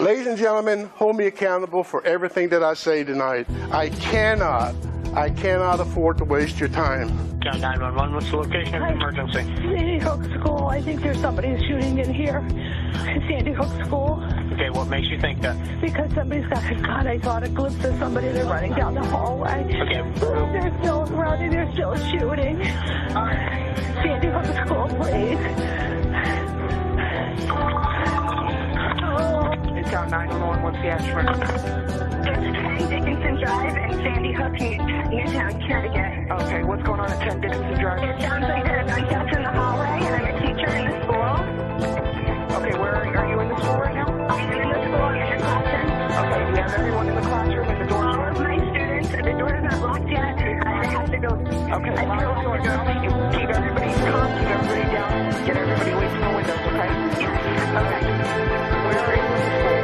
Ladies and gentlemen, hold me accountable for everything that I say tonight. I cannot afford to waste your time. John 911, what's the location of the emergency? Sandy Hook School. I think there's somebody shooting in here. Sandy Hook School. Okay, what makes you think that? Because somebody's got a gun. I saw a glimpse of somebody. They're running down the hallway. Okay. They're still running. They're still shooting. Sandy Hook School, please. It's John 911, what's the address? It's 10 Dickinson Drive and Sandy Hook, Newtown, Connecticut. Okay, what's going on at 10 Dickinson Drive? It sounds like there are gunshots in the hallway, and I'm a teacher in the school. Okay, where are you in the school right now? I'm in the school, I'm in the classroom. Okay, do you have everyone in the classroom and the door? All of my students, the door is not locked yet. I have to go. Okay, lock the door down. Keep everybody calm, keep everybody down. Get everybody away from the windows, okay? Yes. Okay. Where are you in the school?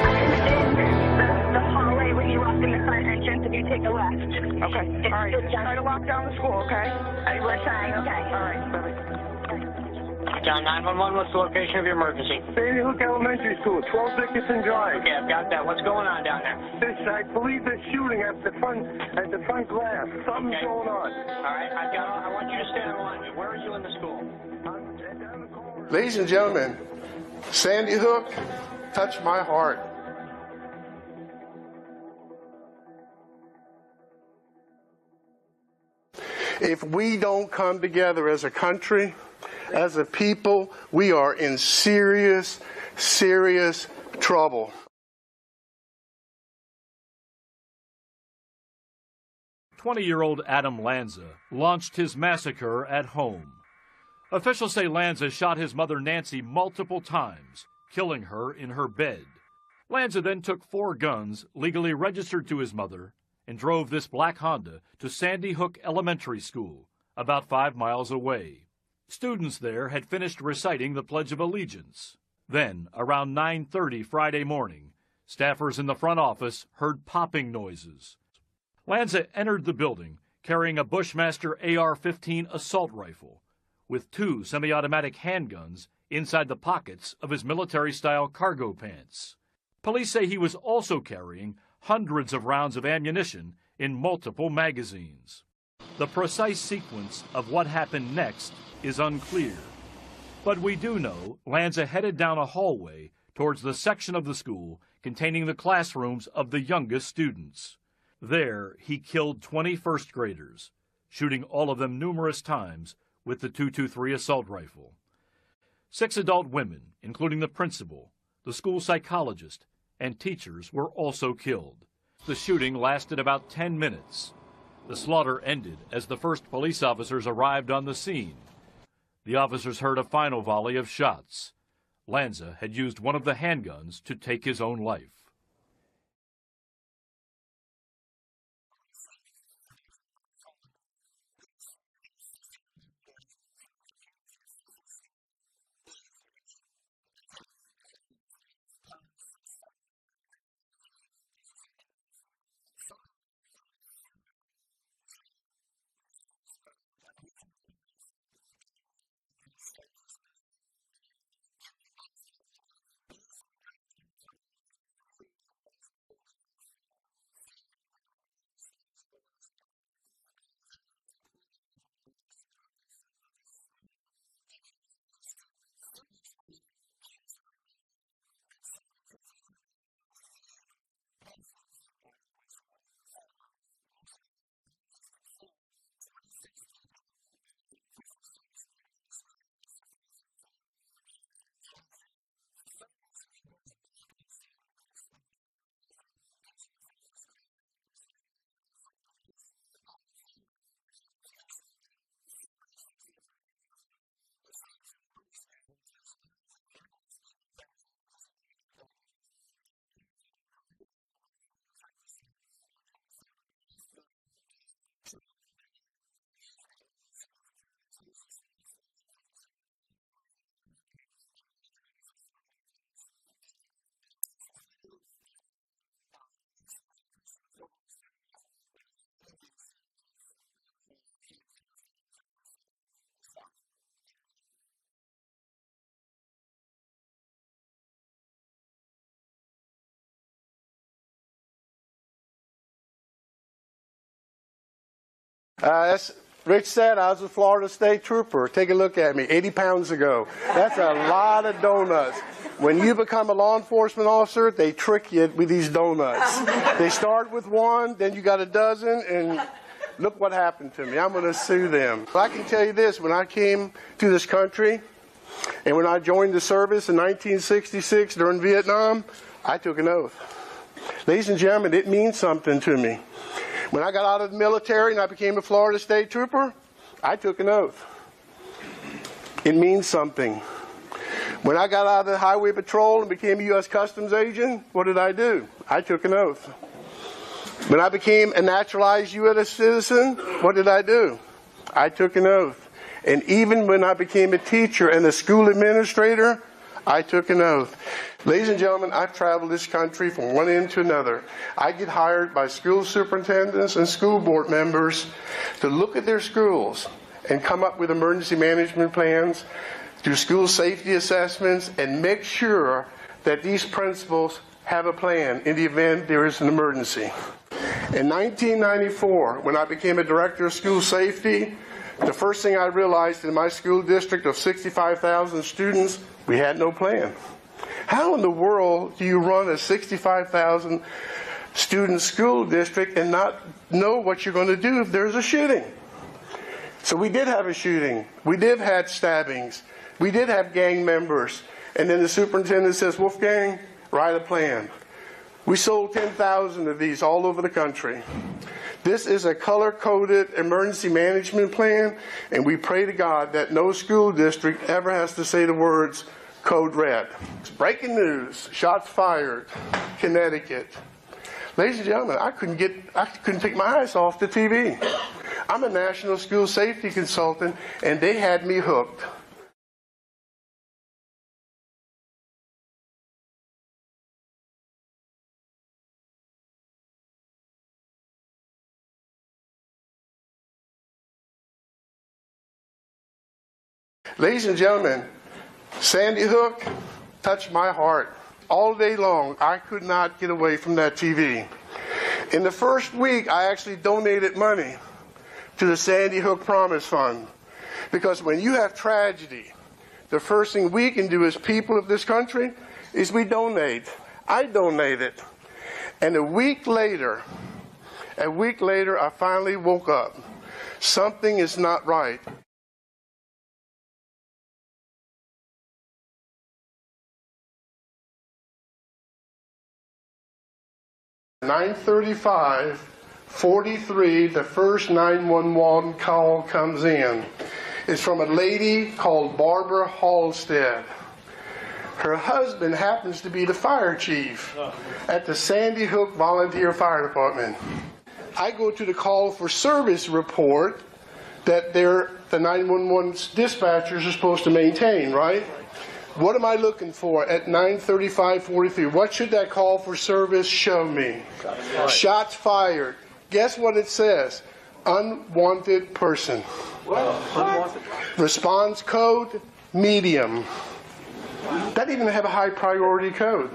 I'm in the hallway when you walk in the front entrance if you take a left. Okay, all right, just try to lock down the school, okay? We're trying, okay. All right, bye-bye. John 911, what's the location of your emergency? Sandy Hook Elementary School, 12 Dickinson Drive. Okay, I've got that. What's going on down there? I believe they're shooting at the front glass. Something's Okay. going on. All right, I want you to stand in line. Where are you in the school? I'm down the corner. Ladies and gentlemen, Sandy Hook touched my heart. If we don't come together as a country, as a people, we are in serious, serious trouble. "20-year-old Adam Lanza launched his massacre at home. Officials say Lanza shot his mother Nancy multiple times, killing her in her bed. Lanza then took 4 guns legally registered to his mother and drove this black Honda to Sandy Hook Elementary School, about 5 miles away. Students there had finished reciting the Pledge of Allegiance. Then, around 9:30 Friday morning, staffers in the front office heard popping noises. Lanza entered the building carrying a Bushmaster AR-15 assault rifle with 2 semi-automatic handguns inside the pockets of his military-style cargo pants. Police say he was also carrying hundreds of rounds of ammunition in multiple magazines. The precise sequence of what happened next is unclear. But we do know Lanza headed down a hallway towards the section of the school containing the classrooms of the youngest students. There, he killed 20 first graders, shooting all of them numerous times with the .223 assault rifle. 6 adult women, including the principal, the school psychologist, and teachers were also killed. The shooting lasted about 10 minutes. The slaughter ended as the first police officers arrived on the scene. The officers heard a final volley of shots. Lanza had used one of the handguns to take his own life. That's Rich said I was a Florida State Trooper. Take a look at me, 80 pounds ago. That's a lot of donuts. When you become a law enforcement officer, they trick you with these donuts. They start with one, then you got a dozen, and look what happened to me. I'm going to sue them. I can tell you this, when I came to this country, and when I joined the service in 1966 during Vietnam, I took an oath. Ladies and gentlemen, it means something to me. When I got out of the military and I became a Florida State Trooper, I took an oath. It means something. When I got out of the Highway Patrol and became a U.S. Customs agent, what did I do? I took an oath. When I became a naturalized U.S. citizen, what did I do? I took an oath. And even when I became a teacher and a school administrator, I took an oath. Ladies and gentlemen, I've traveled this country from one end to another. I get hired by school superintendents and school board members to look at their schools and come up with emergency management plans, do school safety assessments, and make sure that these principals have a plan in the event there is an emergency. In 1994, when I became a director of school safety, the first thing I realized in my school district of 65,000 students, we had no plan. How in the world do you run a 65,000 student school district and not know what you're going to do if there's a shooting? So we did have a shooting. We did have stabbings. We did have gang members. And then the superintendent says, Wolfgang, write a plan. We sold 10,000 of these all over the country. This is a color-coded emergency management plan, and we pray to God that no school district ever has to say the words, Code Red. Breaking news, shots fired, Connecticut. Ladies and gentlemen, I couldn't take my eyes off the TV. I'm a national school safety consultant, and they had me hooked. Ladies and gentlemen, Sandy Hook touched my heart. All day long, I could not get away from that TV. In the first week, I actually donated money to the Sandy Hook Promise Fund. Because when you have tragedy, the first thing we can do as people of this country is we donate. I donated. And a week later, I finally woke up. Something is not right. (9:35:43), the first 911 call comes in. It's from a lady called Barbara Halstead. Her husband happens to be the fire chief at the Sandy Hook Volunteer Fire Department. I go to the call for service report that the 911 dispatchers are supposed to maintain, right? What am I looking for at 9:35:43? What should that call for service show me? Shots fired. Guess what it says? Unwanted person. Response code, medium. That didn't even have a high priority code.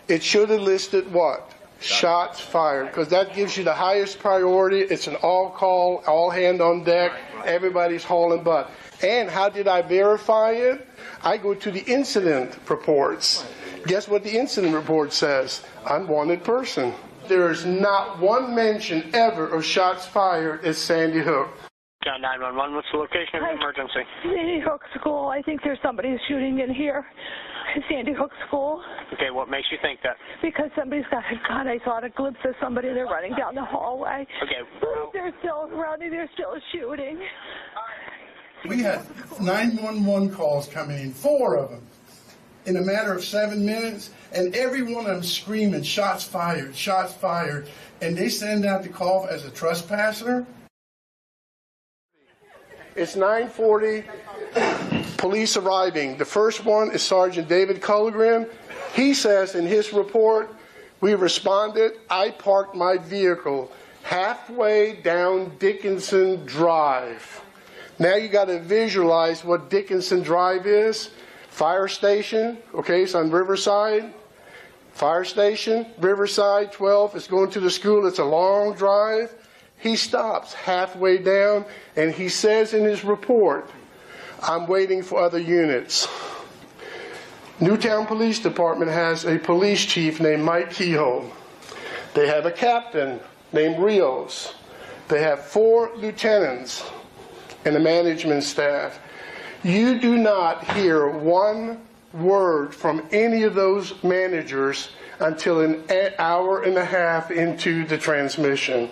It should have listed what? Shots fired, because that gives you the highest priority. It's an all call, all hand on deck. Everybody's hauling butt. And how did I verify it? I go to the incident reports. Guess what the incident report says? Unwanted person. There is not one mention ever of shots fired at Sandy Hook. John 911, what's the location of the emergency? Sandy Hook School. I think there's somebody shooting in here. Sandy Hook School. Okay, what makes you think that? Because somebody's got a gun. I saw a glimpse of somebody. They're running down the hallway. Okay. They're still running. They're still shooting. We had 911 calls coming in, 4 of them, in a matter of 7 minutes, and every one of them screaming, shots fired, and they send out the call as a trespasser. It's 9:40, police arriving. The first one is Sergeant David Culligren. He says in his report, we responded, I parked my vehicle halfway down Dickinson Drive. Now you got to visualize what Dickinson Drive is. Fire station, okay, it's on Riverside. Fire station, Riverside 12, it's going to the school. It's a long drive. He stops halfway down and he says in his report, "I'm waiting for other units." Newtown Police Department has a police chief named Mike Kehoe. They have a captain named Rios. They have 4 lieutenants and a management staff. You do not hear one word from any of those managers until an hour and a half into the transmission.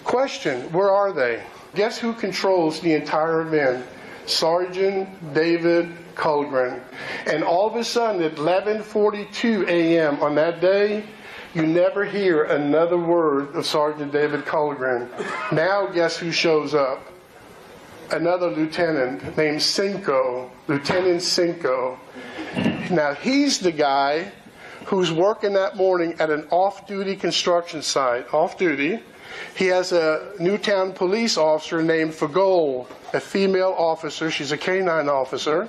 Question, where are they? Guess who controls the entire event? Sergeant David Colgren. And all of a sudden at 11:42 a.m. on that day, you never hear another word of Sergeant David Colgren. Now guess who shows up? Another lieutenant named Cinco, Lieutenant Cinco. Now he's the guy who's working that morning at an off-duty construction site, off-duty. He has a Newtown police officer named Fagol, a female officer. She's a K-9 officer.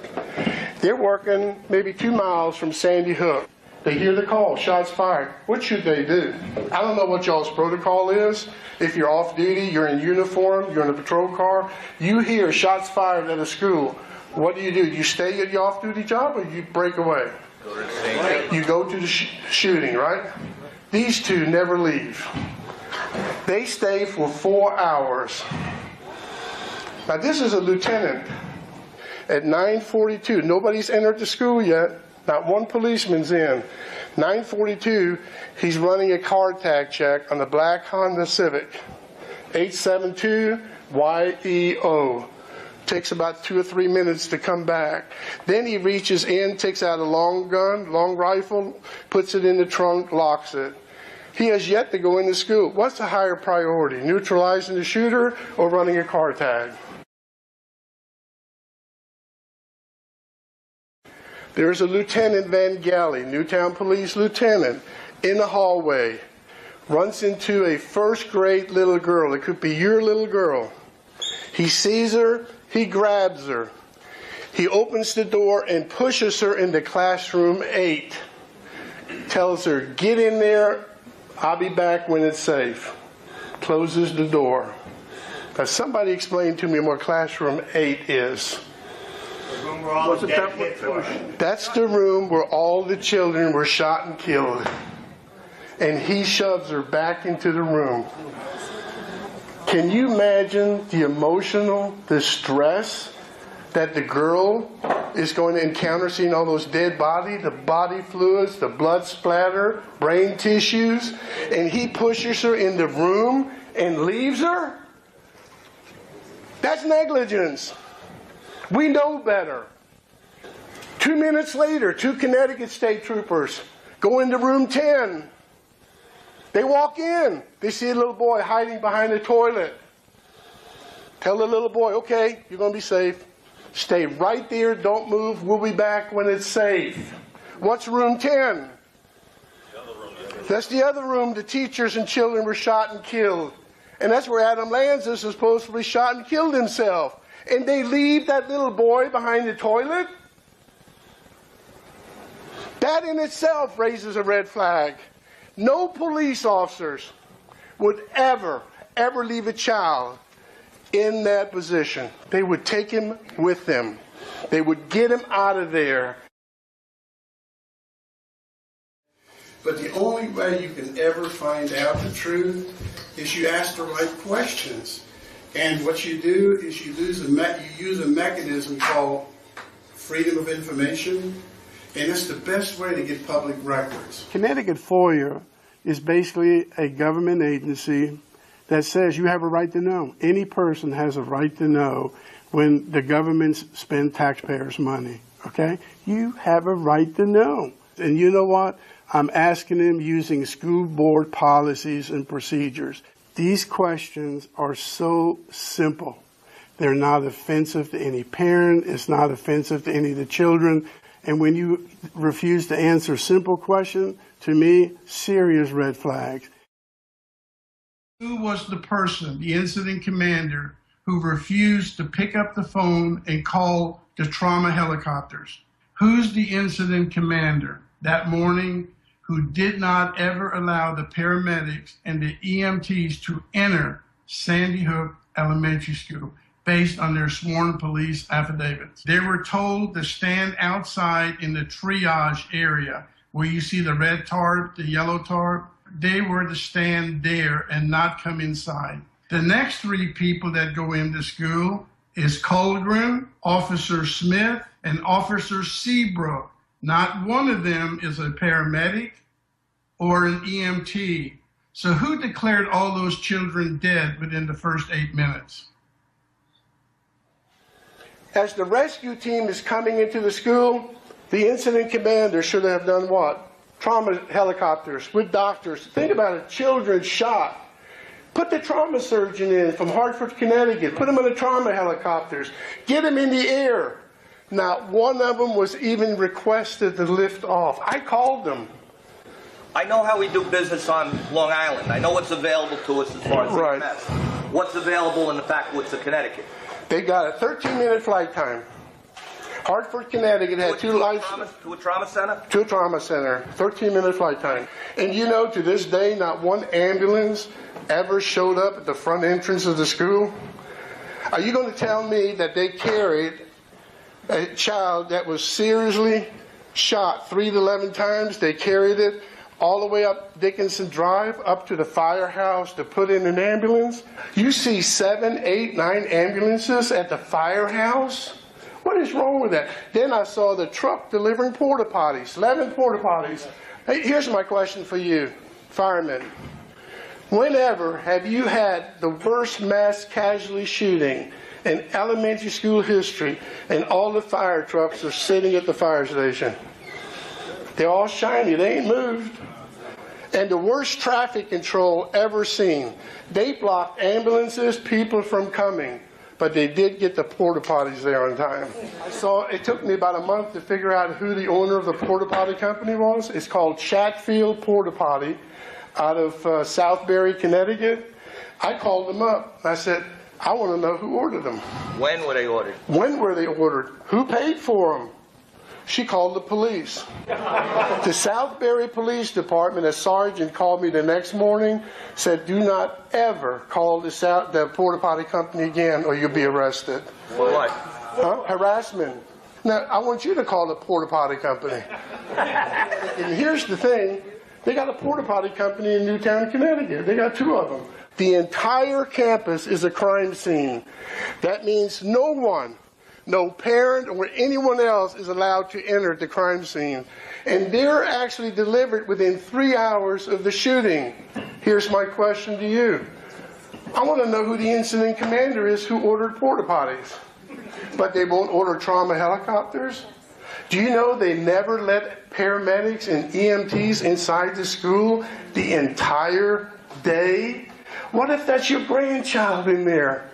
They're working maybe 2 miles from Sandy Hook. They hear the call, shots fired. What should they do? I don't know what y'all's protocol is. If you're off duty, you're in uniform, you're in a patrol car, you hear shots fired at a school. What do? You stay at your off-duty job or you break away? You go to the shooting, right? These two never leave. They stay for 4 hours. Now this is a lieutenant. At 9:42, nobody's entered the school yet. Not one policeman's in. 9:42, he's running a car tag check on the black Honda Civic. 872 YEO. Takes about 2 or 3 minutes to come back. Then he reaches in, takes out a long gun, long rifle, puts it in the trunk, locks it. He has yet to go into school. What's the higher priority, neutralizing the shooter or running a car tag? There's a Lieutenant Van Galley, Newtown Police Lieutenant, in the hallway, runs into a first-grade little girl. It could be your little girl. He sees her, he grabs her. He opens the door and pushes her into classroom 8. Tells her, "Get in there, I'll be back when it's safe." Closes the door. Now somebody explain to me what classroom 8 is. That's the room where all the children were shot and killed. And he shoves her back into the room. Can you imagine the emotional distress that the girl is going to encounter seeing all those dead bodies, the body fluids, the blood splatter, brain tissues, and he pushes her in the room and leaves her? That's negligence. We know better. 2 minutes later, 2 Connecticut state troopers go into room 10. They walk in. They see a little boy hiding behind the toilet. Tell the little boy, "Okay, you're going to be safe. Stay right there. Don't move. We'll be back when it's safe." What's room 10? That's the other room the teachers and children were shot and killed. And that's where Adam Lanza is supposedly shot and killed himself. And they leave that little boy behind the toilet? That in itself raises a red flag. No police officers would ever leave a child in that position. They would take him with them. They would get him out of there. But the only way you can ever find out the truth is you ask the right questions. And what you do is you use a mechanism called freedom of information, and it's the best way to get public records. Connecticut FOIA is basically a government agency that says you have a right to know. Any person has a right to know when the government spends taxpayers' money, okay? You have a right to know. And you know what? I'm asking them using school board policies and procedures. These questions are so simple. They're not offensive to any parent. It's not offensive to any of the children. And when you refuse to answer simple questions, to me, serious red flags. Who was the person, the incident commander, who refused to pick up the phone and call the trauma helicopters? Who's the incident commander that morning who did not ever allow the paramedics and the EMTs to enter Sandy Hook Elementary School based on their sworn police affidavits. They were told to stand outside in the triage area where you see the red tarp, the yellow tarp. They were to stand there and not come inside. The next three people that go into school is Colgren, Officer Smith, and Officer Seabrook. Not one of them is a paramedic or an EMT. So who declared all those children dead within the first 8 minutes? As the rescue team is coming into the school, the incident commander should have done what? Trauma helicopters with doctors. Think about it, children shot. Put the trauma surgeon in from Hartford, Connecticut. Put him in the trauma helicopters. Get him in the air. Not one of them was even requested to lift off. I called them. I know how we do business on Long Island. I know what's available to us as far as Right. EMS. What's available in the backwoods of Connecticut? They got a 13-minute flight time. Hartford, Connecticut had two lights. To a trauma center? To a trauma center, 13-minute flight time. And you know, to this day, not one ambulance ever showed up at the front entrance of the school. Are you going to tell me that they carried a child that was seriously shot 3 to 11 times? They carried it all the way up Dickinson Drive, up to the firehouse to put in an ambulance. You see 7, 8, 9 ambulances at the firehouse? What is wrong with that? Then I saw the truck delivering porta potties, 11 porta potties. Hey, here's my question for you, firemen. Whenever have you had the worst mass casualty shooting in elementary school history and all the fire trucks are sitting at the fire station? They're all shiny, they ain't moved. And the worst traffic control ever seen. They blocked ambulances, people from coming, but they did get the porta potties there on time. It took me about a month to figure out who the owner of the porta potty company was. It's called Chatfield Porta Potty out of Southbury, Connecticut. I called them up. I said, I want to know who ordered them. When were they ordered? When were they ordered? Who paid for them? She called the police. The Southbury Police Department, a sergeant called me the next morning, said, do not ever call the porta potty company again or you'll be arrested. For what? Harassment. Now, I want you to call the porta potty company. And here's the thing. They got a porta potty company in Newtown, Connecticut. They got 2 of them. The entire campus is a crime scene. That means no one, no parent or anyone else is allowed to enter the crime scene. And they're actually delivered within 3 hours of the shooting. Here's my question to you. I want to know who the incident commander is who ordered porta potties. But they won't order trauma helicopters? Do you know they never let paramedics and EMTs inside the school the entire day? What if that's your grandchild in there?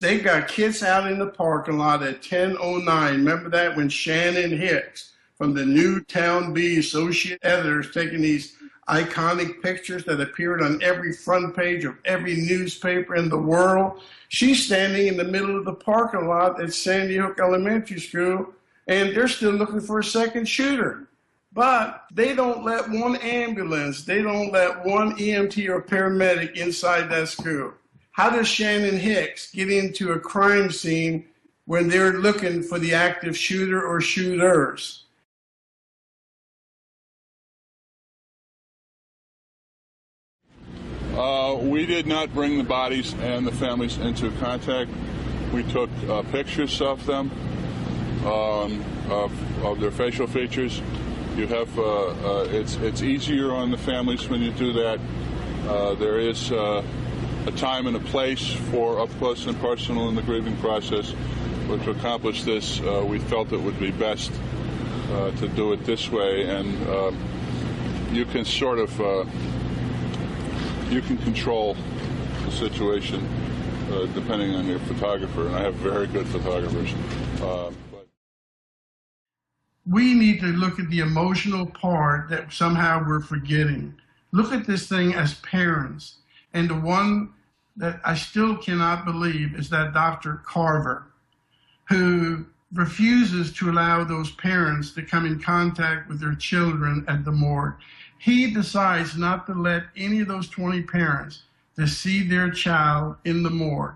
They got kids out in the parking lot at 10:09. Remember that when Shannon Hicks from the Newtown Bee Associate Editors taking these iconic pictures that appeared on every front page of every newspaper in the world. She's standing in the middle of the parking lot at Sandy Hook Elementary School, and they're still looking for a second shooter. But they don't let one ambulance, they don't let one EMT or paramedic inside that school. How does Shannon Hicks get into a crime scene when they're looking for the active shooter or shooters? We did not bring the bodies and the families into contact. We took pictures of them, of their facial features. You have it's easier on the families when you do that. There is a time and a place for up close and personal in the grieving process. But to accomplish this, we felt it would be best to do it this way, and you can sort of you can control the situation depending on your photographer, and I have very good photographers. We need to look at the emotional part that somehow we're forgetting. Look at this thing as parents, and the one that I still cannot believe is that Dr. Carver, who refuses to allow those parents to come in contact with their children at the morgue. He decides not to let any of those 20 parents to see their child in the morgue.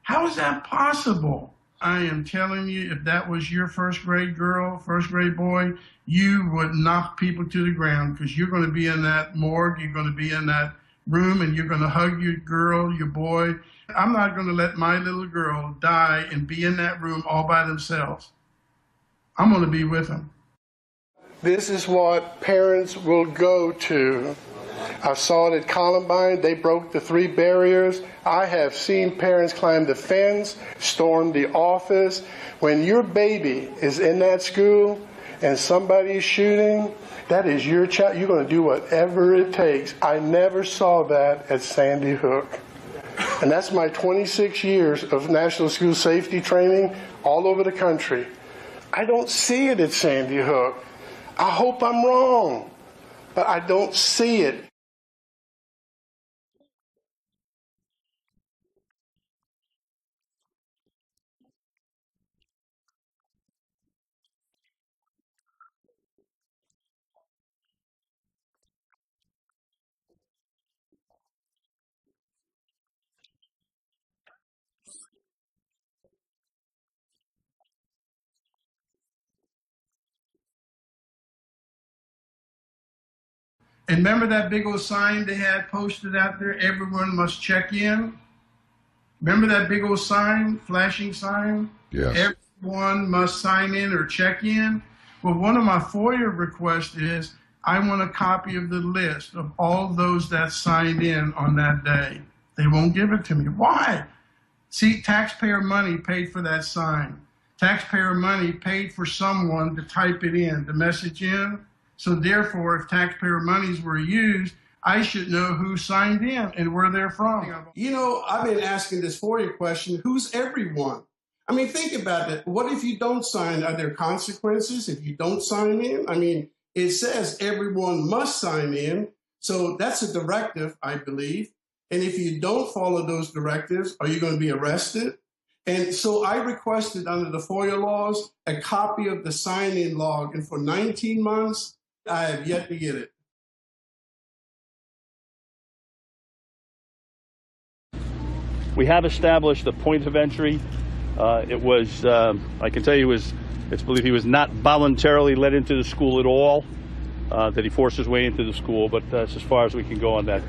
How is that possible? I am telling you, if that was your first grade girl, first grade boy, you would knock people to the ground, because you're going to be in that morgue, you're going to be in that room, and you're going to hug your girl, your boy. I'm not going to let my little girl die and be in that room all by themselves. I'm going to be with them. This is what parents will go to. I saw it at Columbine. They broke the 3 barriers. I have seen parents climb the fence, storm the office. When your baby is in that school and somebody's shooting, that is your child. You're going to do whatever it takes. I never saw that at Sandy Hook. And that's my 26 years of national school safety training all over the country. I don't see it at Sandy Hook. I hope I'm wrong, but I don't see it. And remember that big old sign they had posted out there, everyone must check in? Remember that big old sign, flashing sign? Yes. Everyone must sign in or check in. Well, one of my FOIA requests is I want a copy of the list of all those that signed in on that day. They won't give it to me. Why? See, taxpayer money paid for that sign. Taxpayer money paid for someone to type it in, the message in. So therefore, if taxpayer monies were used, I should know who signed in and where they're from. You know, I've been asking this FOIA question, who's everyone? I mean, think about it. What if you don't sign? Are there consequences if you don't sign in? I mean, it says everyone must sign in. So that's a directive, I believe. And if you don't follow those directives, are you going to be arrested? And so I requested under the FOIA laws a copy of the sign-in log. And for 19 months, I have yet to get it. We have established a point of entry. It was, I can tell you, it's believed he was not voluntarily let into the school at all, that he forced his way into the school, but that's as far as we can go on that.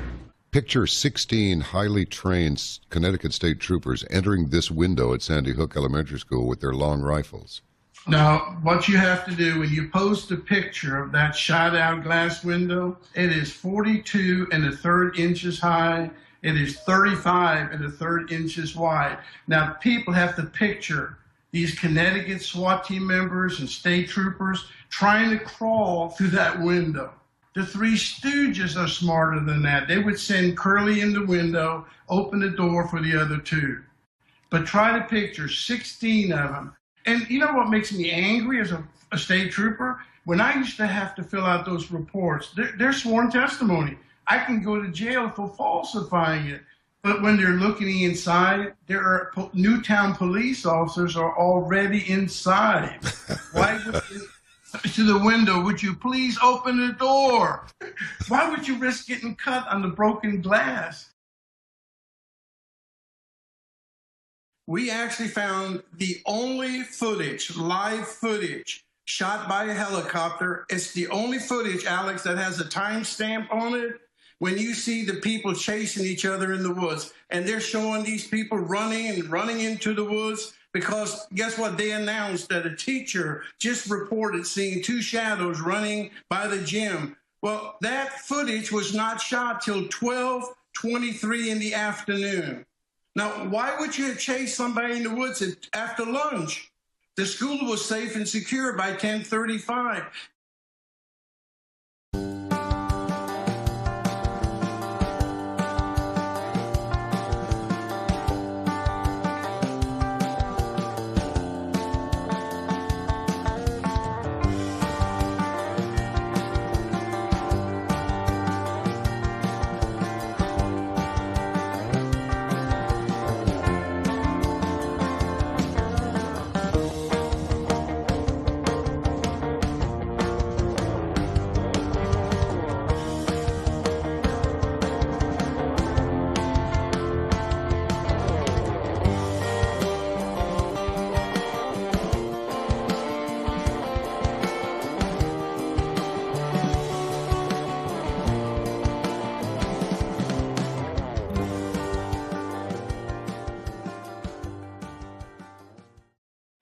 Picture 16 highly trained Connecticut State Troopers entering this window at Sandy Hook Elementary School with their long rifles. Now, what you have to do when you post a picture of that shot-out glass window, it is 42 1/3 inches high. It is 35 1/3 inches wide. Now, people have to picture these Connecticut SWAT team members and state troopers trying to crawl through that window. The Three Stooges are smarter than that. They would send Curly in the window, open the door for the other 2. But try to picture 16 of them. And you know what makes me angry as a state trooper? When I used to have to fill out those reports, they're sworn testimony. I can go to jail for falsifying it. But when they're looking inside, there are Newtown police officers are already inside. Why would you, to the window, would you please open the door? Why would you risk getting cut on the broken glass? We actually found the only footage, live footage, shot by a helicopter. It's the only footage, Alex, that has a timestamp on it. When you see the people chasing each other in the woods, and they're showing these people running into the woods, because guess what? They announced that a teacher just reported seeing 2 shadows running by the gym. Well, that footage was not shot till 12:23 in the afternoon. Now, why would you chase somebody in the woods after lunch? The school was safe and secure by 10:35.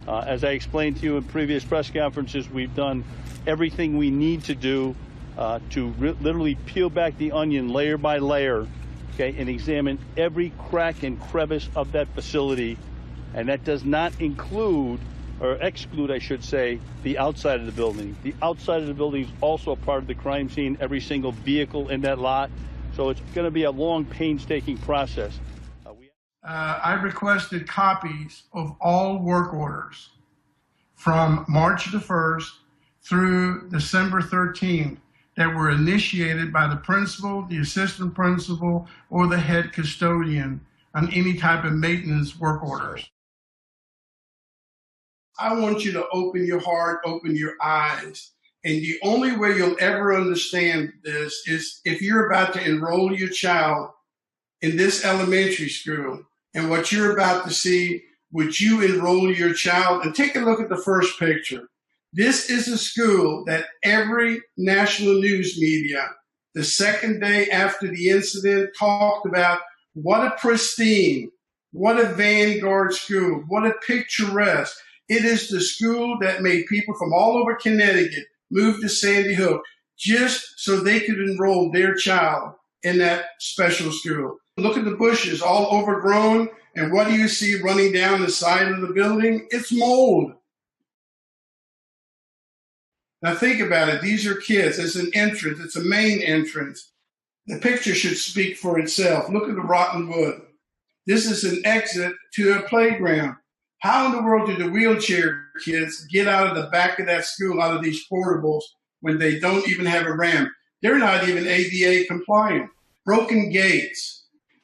As I explained to you in previous press conferences, we've done everything we need to do to literally peel back the onion layer by layer, okay, and examine every crack and crevice of that facility. And that does not include, or exclude, I should say, the outside of the building. The outside of the building is also a part of the crime scene, every single vehicle in that lot. So it's going to be a long, painstaking process. I requested copies of all work orders from March the 1st through December 13th that were initiated by the principal, the assistant principal, or the head custodian on any type of maintenance work orders. I want you to open your heart, open your eyes. And the only way you'll ever understand this is if you're about to enroll your child in this elementary school, and what you're about to see, would you enroll your child? And take a look at the first picture. This is a school that every national news media, the second day after the incident, talked about what a pristine, what a vanguard school, what a picturesque. It is the school that made people from all over Connecticut move to Sandy Hook just so they could enroll their child in that special school. Look at the bushes, all overgrown, and what do you see running down the side of the building? It's mold. Now think about it. These are kids. It's an entrance. It's a main entrance. The picture should speak for itself. Look at the rotten wood. This is an exit to a playground. How in the world do the wheelchair kids get out of the back of that school, out of these portables, when they don't even have a ramp? They're not even ADA compliant. Broken gates.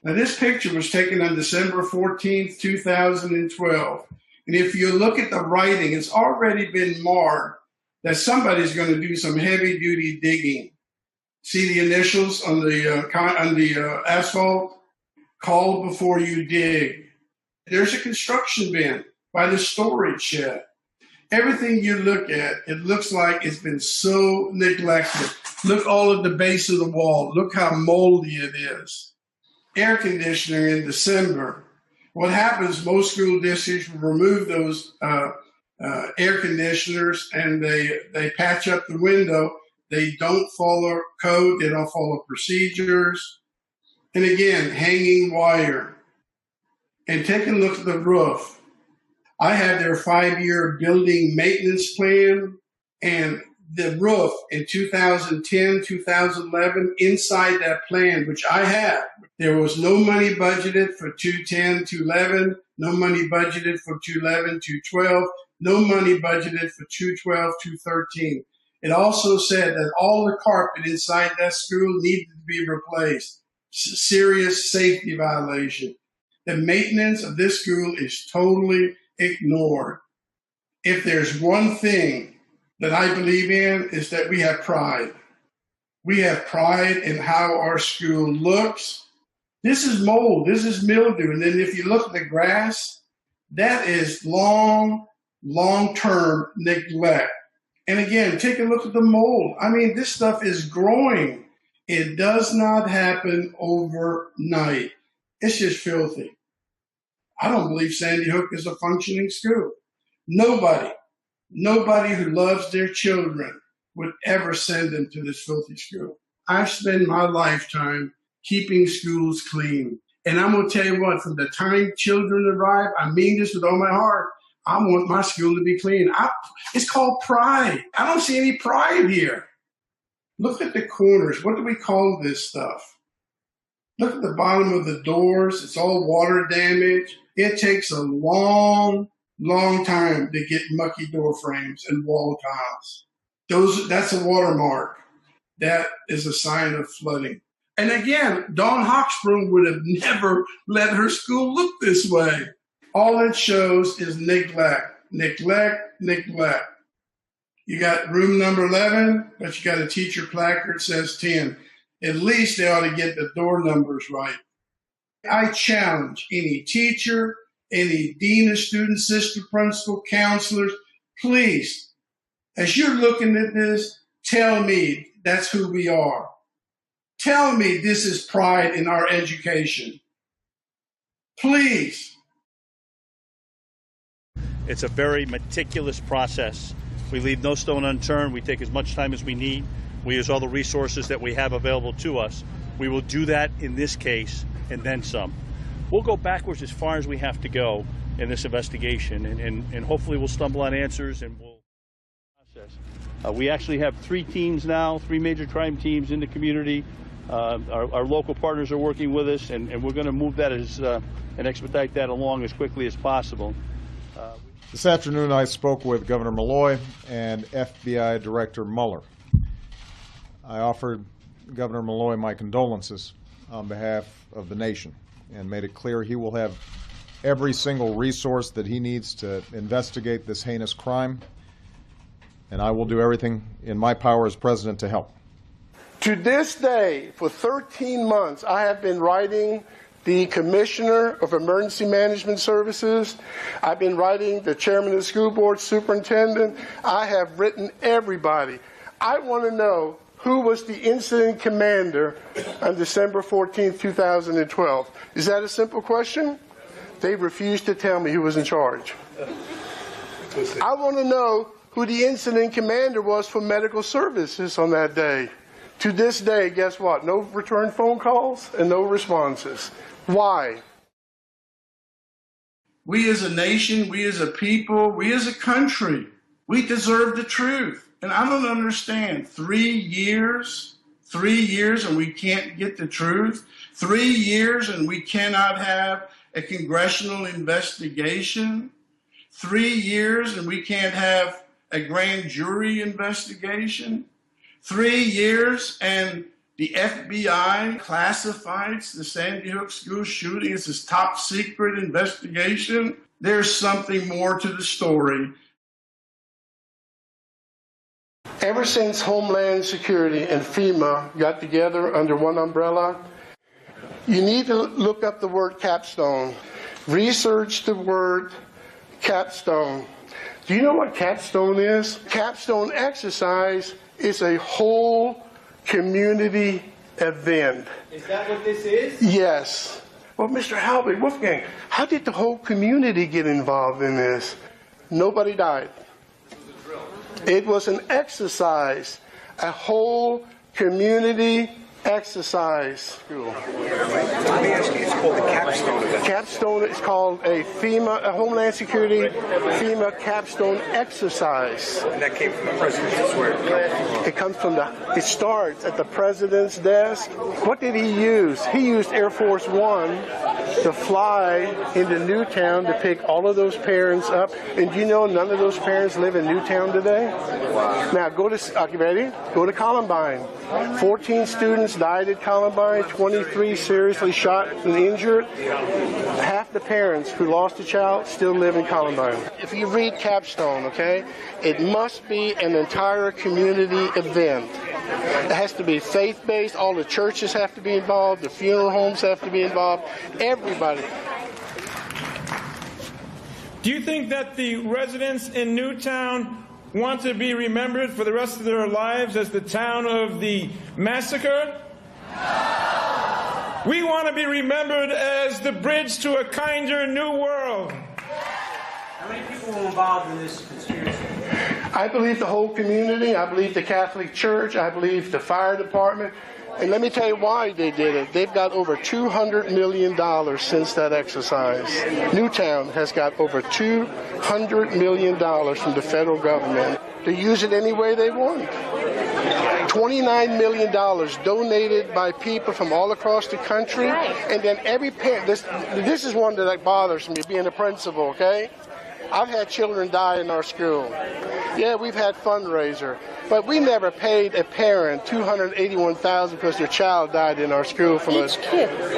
Now, this picture was taken on December 14th, 2012. And if you look at the writing, it's already been marked that somebody's going to do some heavy-duty digging. See the initials on the asphalt? Call before you dig. There's a construction bin by the storage shed. Everything you look at, it looks like it's been so neglected. Look all at the base of the wall. Look how moldy it is. Air conditioning in December. What happens, most school districts will remove those air conditioners and they patch up the window. They don't follow code. They don't follow procedures. And again, hanging wire. And take a look at the roof. I have their 5-year building maintenance plan, and the roof in 2010, 2011, inside that plan, which I have, there was no money budgeted for 2010, 2011, no money budgeted for 2011, 2012, no money budgeted for 2012, 2013. It also said that all the carpet inside that school needed to be replaced. Serious safety violation. The maintenance of this school is totally ignored. If there's one thing that I believe in, is that we have pride. We have pride in how our school looks. This is mold, this is mildew. And then if you look at the grass, that is long-term neglect. And again, take a look at the mold. I mean, this stuff is growing. It does not happen overnight. It's just filthy. I don't believe Sandy Hook is a functioning school. Nobody who loves their children would ever send them to this filthy school. I've spent my lifetime keeping schools clean. And I'm going to tell you what, from the time children arrive, I mean this with all my heart, I want my school to be clean. It's called pride. I don't see any pride here. Look at the corners. What do we call this stuff? Look at the bottom of the doors. It's all water damage. It takes a long time to get mucky door frames and wall tiles. That's a watermark. That is a sign of flooding. And again, Dawn Hawksprung would have never let her school look this way. All it shows is neglect. You got room number 11, but you got a teacher placard that says 10. At least they ought to get the door numbers right. I challenge any teacher, any dean of students, assistant principal, counselors, please, as you're looking at this, tell me that's who we are. Tell me this is pride in our education. Please. It's a very meticulous process. We leave no stone unturned. We take as much time as we need. We use all the resources that we have available to us. We will do that in this case and then some. We'll go backwards as far as we have to go in this investigation, and hopefully we'll stumble on answers and we'll process. We actually have 3 teams now, 3 major crime teams in the community. Our local partners are working with us, and we're going to move that and expedite that along as quickly as possible. This afternoon I spoke with Governor Malloy and FBI Director Mueller. I offered Governor Malloy my condolences on behalf of the nation and made it clear he will have every single resource that he needs to investigate this heinous crime, and I will do everything in my power as president to help. To this day, for 13 months, I have been writing the Commissioner of Emergency Management Services. I've been writing the Chairman of the School Board, Superintendent. I have written everybody. I want to know who was the incident commander on December 14, 2012. Is that a simple question? They refused to tell me who was in charge. I want to know who the incident commander was for medical services on that day. To this day, guess what? No return phone calls and no responses. Why? We as a nation, we as a people, we as a country, we deserve the truth. And I don't understand. 3 years and we can't get the truth. 3 years and we cannot have a congressional investigation. 3 years and we can't have a grand jury investigation. 3 years and the FBI classifies the Sandy Hook school shooting as its top secret investigation. There's something more to the story. Ever since Homeland Security and FEMA got together under one umbrella, you need to look up the word capstone. Research the word capstone. Do you know what capstone is? Capstone exercise is a whole community event. Is that what this is? Yes. Well, Mr. Halbig, Wolfgang, how did the whole community get involved in this? Nobody died. It was an exercise, a whole community exercise. Let me ask you, it's called the capstone event. Capstone is called a Homeland Security FEMA capstone exercise. And that came from the president's swear. It comes from it starts at the president's desk. What did he use? He used Air Force One to fly into Newtown to pick all of those parents up. And do you know none of those parents live in Newtown today? Now ready? Go to Columbine. 14 students died at Columbine, 23 seriously shot and injured. Half the parents who lost a child still live in Columbine. If you read capstone, okay, it must be an entire community event. It has to be faith-based. All the churches have to be involved. The funeral homes have to be involved. Everybody. Do you think that the residents in Newtown want to be remembered for the rest of their lives as the town of the massacre? We want to be remembered as the bridge to a kinder new world. How many people were involved in this conspiracy? I believe the whole community. I believe the Catholic Church. I believe the fire department. And let me tell you why they did it. They've got over $200 million since that exercise. Newtown has got over $200 million from the federal government. They use it any way they want. $29 million donated by people from all across the country. And then every parent, this is one that bothers me, being a principal, okay? I've had children die in our school. Yeah, we've had fundraiser, but we never paid a parent $281,000 because their child died in our school from us.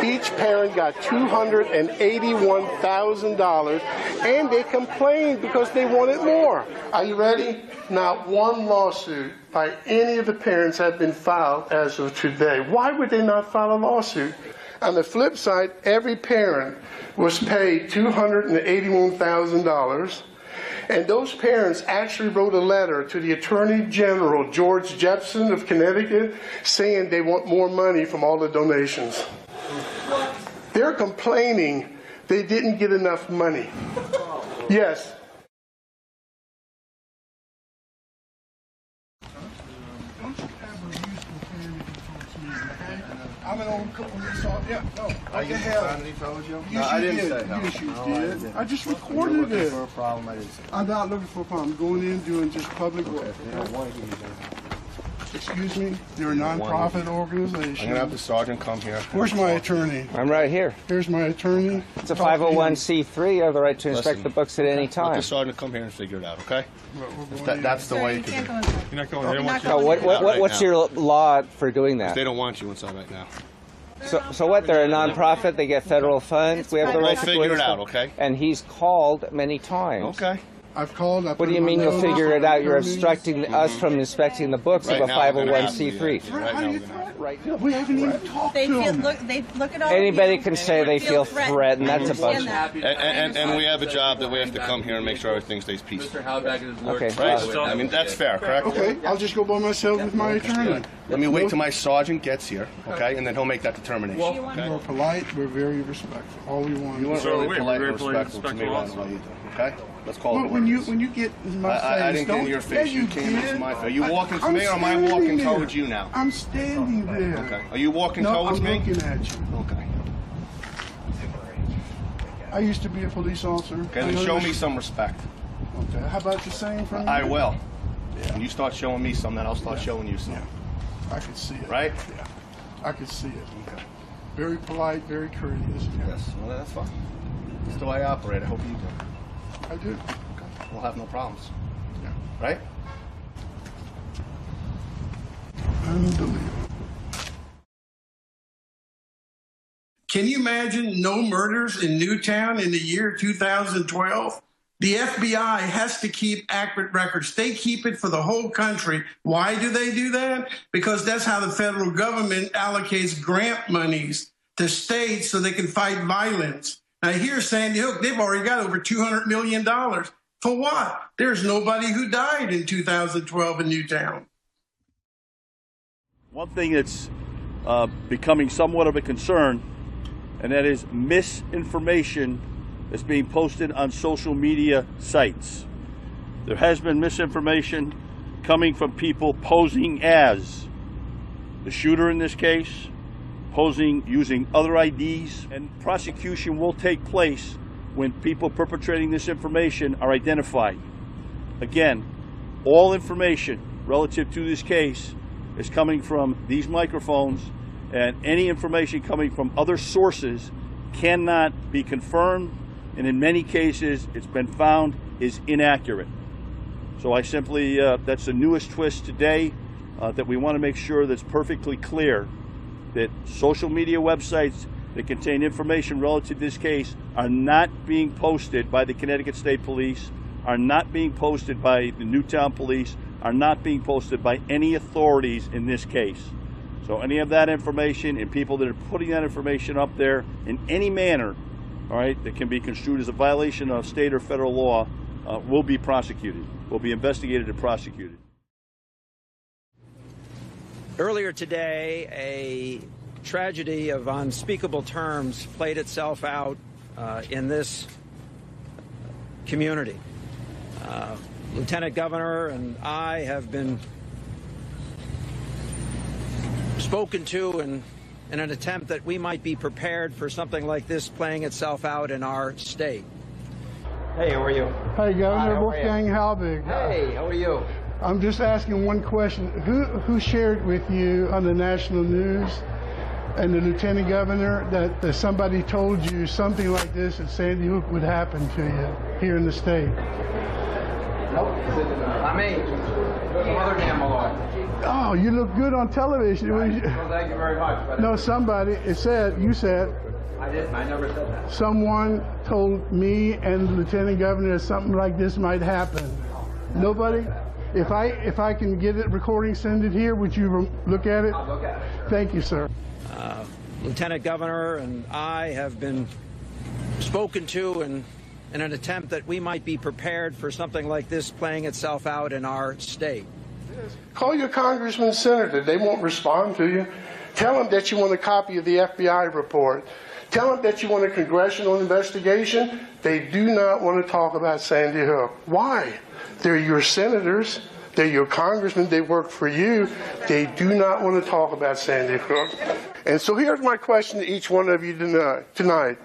Each parent got $281,000, and they complained because they wanted more. Are you ready? Not one lawsuit by any of the parents have been filed as of today. Why would they not file a lawsuit? On the flip side, every parent was paid $281,000, and those parents actually wrote a letter to the Attorney General, George Jepson of Connecticut, saying they want more money from all the donations. They're complaining they didn't get enough money. Yes. an old police officer. Yeah, no. Are you Sandy told you? Yes, I you didn't did. say no. Yes, you No, did. I just You're recorded looking it. for a problem. I didn't say. I'm not looking for a problem. I'm going in doing just public work. If they don't want you, then Excuse me? You're a non-profit organization. I'm gonna have the sergeant come here. Where's my attorney? I'm right here. Here's my attorney. It's a 501c3. You have the right to inspect the books at any Let time. the sergeant come here and figure it out, okay? That's the way you can do it. You're not going. They don't want you. No, what's your law for doing that? They don't want you inside right now. So what? They're a non-profit. They get federal funds. We have the right to figure it out, okay? And he's called many times. Okay. I've called. What do you mean you'll figure it out? You're obstructing us from inspecting the books of a 501c3. Right now, we haven't even talked to them. They look at all Anybody can say they feel threatened. That's a bunch. And we have a job that we have to come here and make sure everything stays peaceful. Mr. Halbig is Okay. Right? I mean, that's fair, correct? Okay, I'll just go by myself with my attorney. Let me wait till my sergeant gets here, okay? And then he'll make that determination. Okay? We're polite. We're very respectful. All we want. You weren't really polite and respectful to me right away either, okay? Let's call it. When you get in my face, I didn't get in your face. You came into my face. Are you walking to me or am I walking towards you now? I'm standing there. Okay. Are you walking towards me? I'm looking at you. Okay. I used to be a police officer. Okay, then show me some respect. Okay. How about the same from you? I will. When you start showing me some, then I'll start showing you some. Yeah. I can see it. Right? Yeah. I can see it. Okay. Very polite, very courteous. Yes. Well, that's fine. That's the way I operate. I hope you do. I do. Okay. We'll have no problems. Yeah. Right? Unbelievable. Can you imagine no murders in Newtown in the year 2012? The FBI has to keep accurate records. They keep it for the whole country. Why do they do that? Because that's how the federal government allocates grant monies to states so they can fight violence. Now, here's Sandy Hook. They've already got over $200 million. For what? There's nobody who died in 2012 in Newtown. One thing that's becoming somewhat of a concern, and that is misinformation that's being posted on social media sites. There has been misinformation coming from people posing as the shooter in this case, posing using other IDs, and prosecution will take place when people perpetrating this information are identified. Again, all information relative to this case is coming from these microphones, and any information coming from other sources cannot be confirmed, and in many cases it's been found is inaccurate. So I simply, that's the newest twist today, that we want to make sure that's perfectly clear that social media websites that contain information relative to this case are not being posted by the Connecticut State Police, are not being posted by the Newtown Police, are not being posted by any authorities in this case. So any of that information and people that are putting that information up there in any manner, all right, that can be construed as a violation of state or federal law, will be prosecuted, will be investigated and prosecuted. Earlier today, a tragedy of unspeakable terms played itself out in this community. Lieutenant Governor and I have been spoken to in an attempt that we might be prepared for something like this playing itself out in our state. Hey, how are you? Hey, Governor. Hi, Wolfgang Halbig. Hey, how are you? I'm just asking one question. Who shared with you on the national news and the Lieutenant Governor that somebody told you something like this at Sandy Hook would happen to you here in the state? Nope. Not me. Mother Dan Malloy. Oh, you look good on television. Well, thank you very much. But No, somebody, you said. I didn't. I never said that. Someone told me and the Lieutenant Governor that something like this might happen. Nobody? If I can get it recording, send it here, would you look at it? I'll look at it. Thank you, sir. Lieutenant Governor and I have been spoken to in an attempt that we might be prepared for something like this playing itself out in our state. Call your congressman, senator. They won't respond to you. Tell them that you want a copy of the FBI report. Tell them that you want a congressional investigation. They do not want to talk about Sandy Hook. Why? They're your senators. They're your congressmen. They work for you. They do not want to talk about Sandy Hook. And so here's my question to each one of you tonight.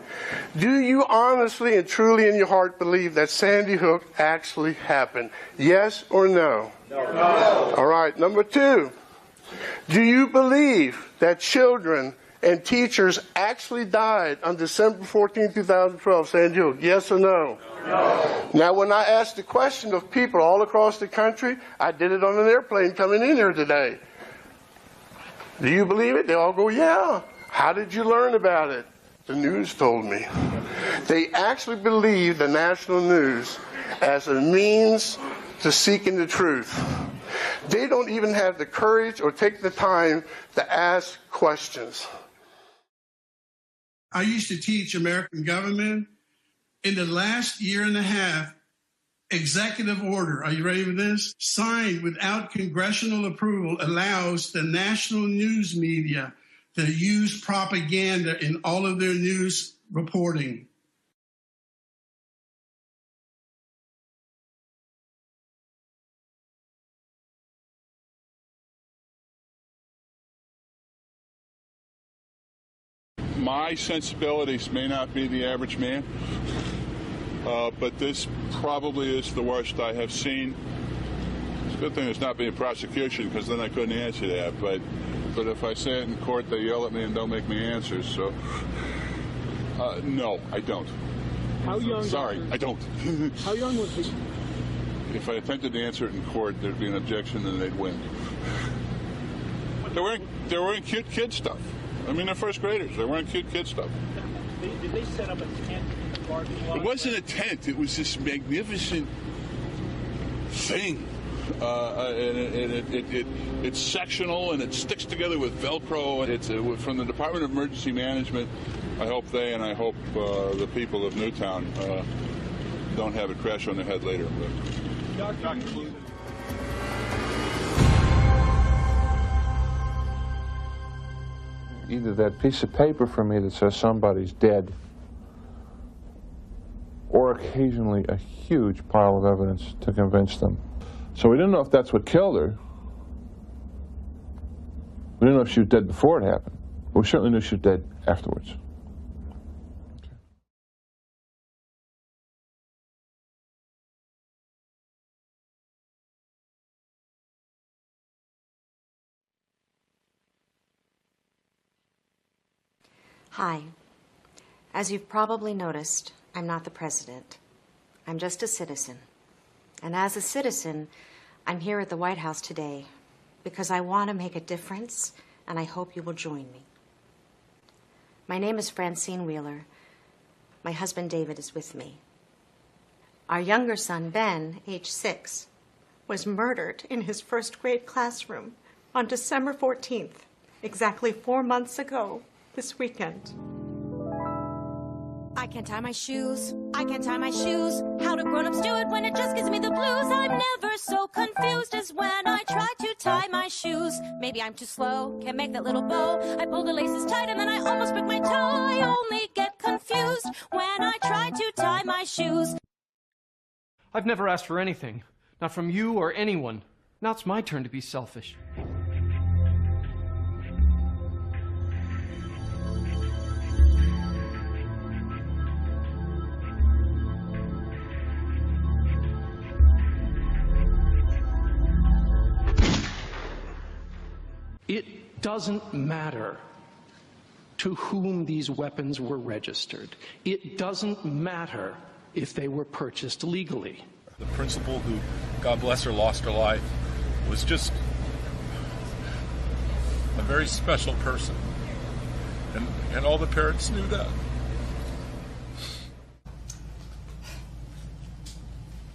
Do you honestly and truly in your heart believe that Sandy Hook actually happened? Yes or no? No. All right. Number 2, do you believe that children and teachers actually died on December 14, 2012, Sandy Hook? Yes or no? No. Now, when I asked the question of people all across the country, I did it on an airplane coming in here today. Do you believe it? They all go, yeah. How did you learn about it? The news told me. They actually believe the national news as a means to seeking the truth. They don't even have the courage or take the time to ask questions. I used to teach American government. In the last year and a half, executive order, are you ready for this? Signed without congressional approval, allows the national news media to use propaganda in all of their news reporting. My sensibilities may not be the average man, but this probably is the worst I have seen. It's a good thing it's not being prosecution, because then I couldn't answer that. But if I say it in court, they yell at me and don't make me answer. So, no, I don't. How young? Sorry, I don't. How young was he? If I attempted to answer it in court, there'd be an objection and they'd win. They're wearing cute kid stuff. I mean, they're first graders. They're wearing cute kid stuff. Did they set up a tent in the parking lot? It wasn't a tent. It was this magnificent thing. It's sectional and it sticks together with Velcro. It's from the Department of Emergency Management. I hope they and I hope the people of Newtown don't have it crash on their head later. Either that piece of paper from me that says somebody's dead, or occasionally a huge pile of evidence to convince them. So we didn't know if that's what killed her. We didn't know if she was dead before it happened, but we certainly knew she was dead afterwards. Hi. As you've probably noticed, I'm not the president. I'm just a citizen. And as a citizen, I'm here at the White House today because I want to make a difference, and I hope you will join me. My name is Francine Wheeler. My husband David is with me. Our younger son, Ben, age 6, was murdered in his first grade classroom on December 14th, exactly 4 months ago. This weekend. I can't tie my shoes. I can't tie my shoes. How do grown-ups do it when it just gives me the blues? I'm never so confused as when I try to tie my shoes. Maybe I'm too slow, can't make that little bow. I pull the laces tight and then I almost break my toe. I only get confused when I try to tie my shoes. I've never asked for anything. Not from you or anyone. Now it's my turn to be selfish. It doesn't matter to whom these weapons were registered. It doesn't matter if they were purchased legally. The principal who, God bless her, lost her life was just a very special person. And all the parents knew that.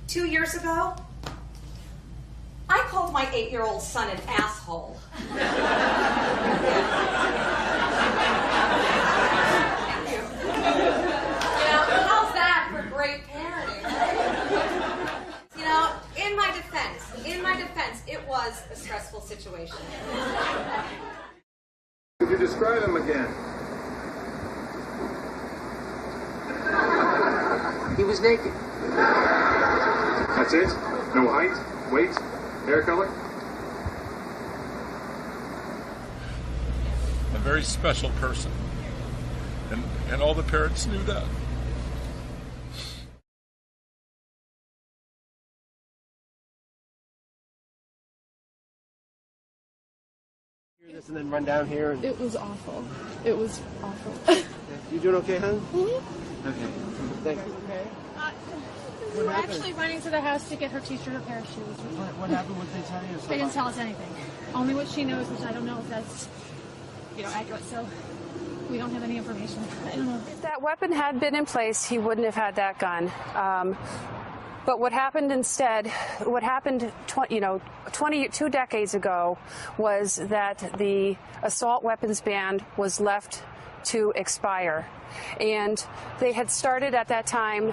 2 years ago, I called my 8-year-old son an asshole. Thank you. How's that for great parenting? In my defense, it was a stressful situation. Could you describe him again? He was naked. That's it? No height, weight, hair color? A very special person. And all the parents knew that. This and then run down here. And... It was awful. It was awful. You doing okay, hon? Mm-hmm. Okay. Thank you. We were actually running to the house to get her teacher her pair of shoes. What happened? What did they tell you? They didn't tell us anything. Only what she knows, which I don't know if that's, accurate. So we don't have any information. I don't know. If that weapon had been in place, he wouldn't have had that gun. But what happened instead, 22 decades ago, was that the assault weapons ban was left to expire. And they had started at that time,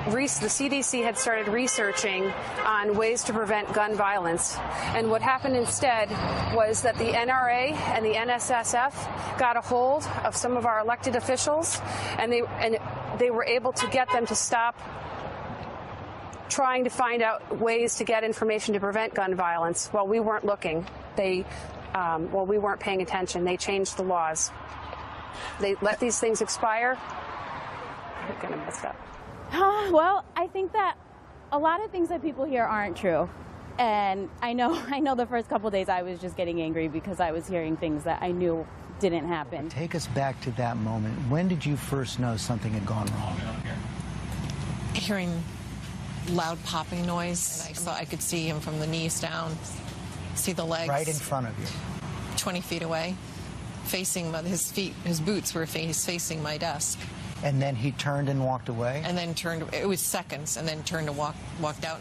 the CDC had started researching on ways to prevent gun violence. And what happened instead was that the NRA and the NSSF got a hold of some of our elected officials, and they were able to get them to stop trying to find out ways to get information to prevent gun violence. While we weren't looking, we weren't paying attention. They changed the laws. They let these things expire. I'm gonna mess up. Well, I think that a lot of things that people hear aren't true. And I know the first couple days I was just getting angry because I was hearing things that I knew didn't happen. Take us back to that moment. When did you first know something had gone wrong? Hearing loud popping noise, so I could see him from the knees down, see the legs. Right in front of you. 20 feet away, facing his feet, his boots were facing my desk. And then he turned and walked away? And then turned, it was seconds, and then turned and walked out.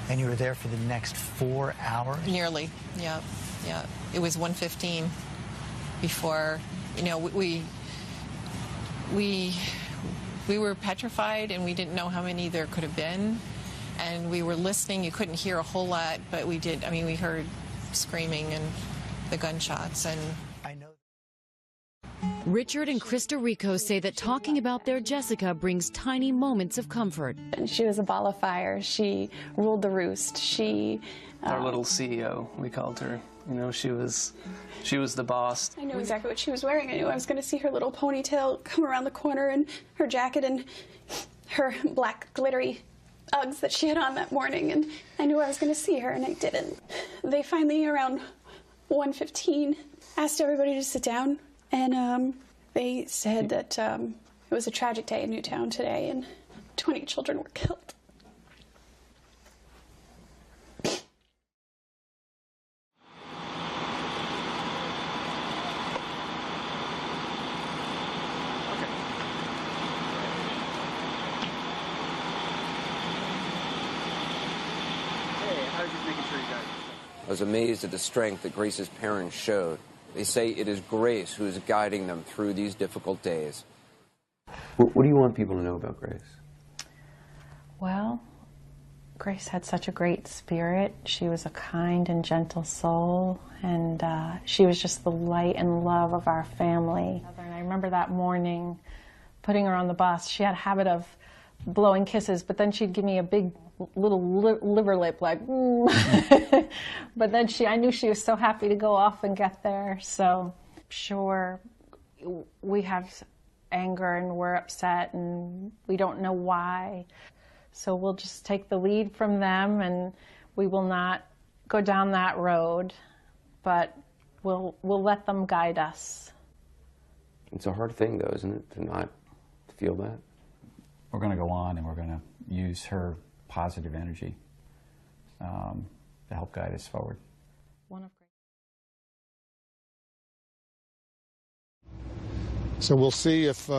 And you were there for the next 4 hours? Nearly, yeah. It was 1:15 before, we were petrified, and we didn't know how many there could have been. And we were listening. You couldn't hear a whole lot, but we did. We heard screaming and the gunshots. And I know. Richard and Krista Rico say that talking about their Jessica brings tiny moments of comfort. She was a ball of fire. She ruled the roost. She our little CEO, we called her. She was the boss. I knew exactly what she was wearing. I knew I was going to see her little ponytail come around the corner, and her jacket and her black glittery Uggs that she had on that morning, and I knew I was going to see her, and I didn't. They finally, around 1:15, asked everybody to sit down, and they said that it was a tragic day in Newtown today, and 20 children were killed. I was amazed at the strength that Grace's parents showed. They say it is Grace who is guiding them through these difficult days. What do you want people to know about Grace? Well, Grace had such a great spirit. She was a kind and gentle soul, and she was just the light and love of our family. And I remember that morning, putting her on the bus. She had a habit of blowing kisses, but then she'd give me a big little liver lip, like, but then I knew she was so happy to go off and get there. So sure, we have anger and we're upset and we don't know why. So we'll just take the lead from them, and we will not go down that road, but we'll let them guide us. It's a hard thing, though, isn't it, to not feel that? We're going to go on, and we're going to use her positive energy to help guide us forward. So we'll see if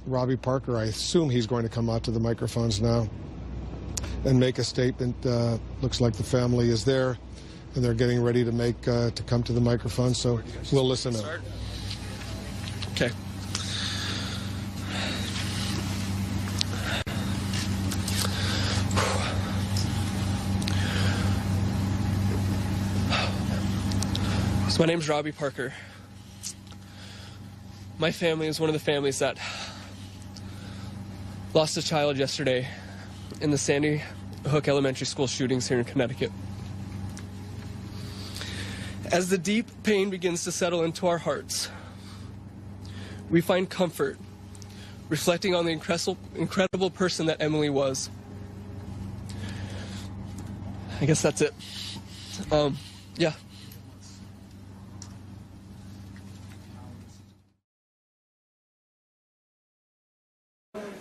Robbie Parker, I assume he's going to come out to the microphones now and make a statement. Looks like the family is there, and they're getting ready to come to the microphone, so we'll listen in. Okay. So my name's Robbie Parker. My family is one of the families that lost a child yesterday in the Sandy Hook Elementary School shootings here in Connecticut. As the deep pain begins to settle into our hearts, we find comfort reflecting on the incredible person that Emily was. I guess that's it. Yeah.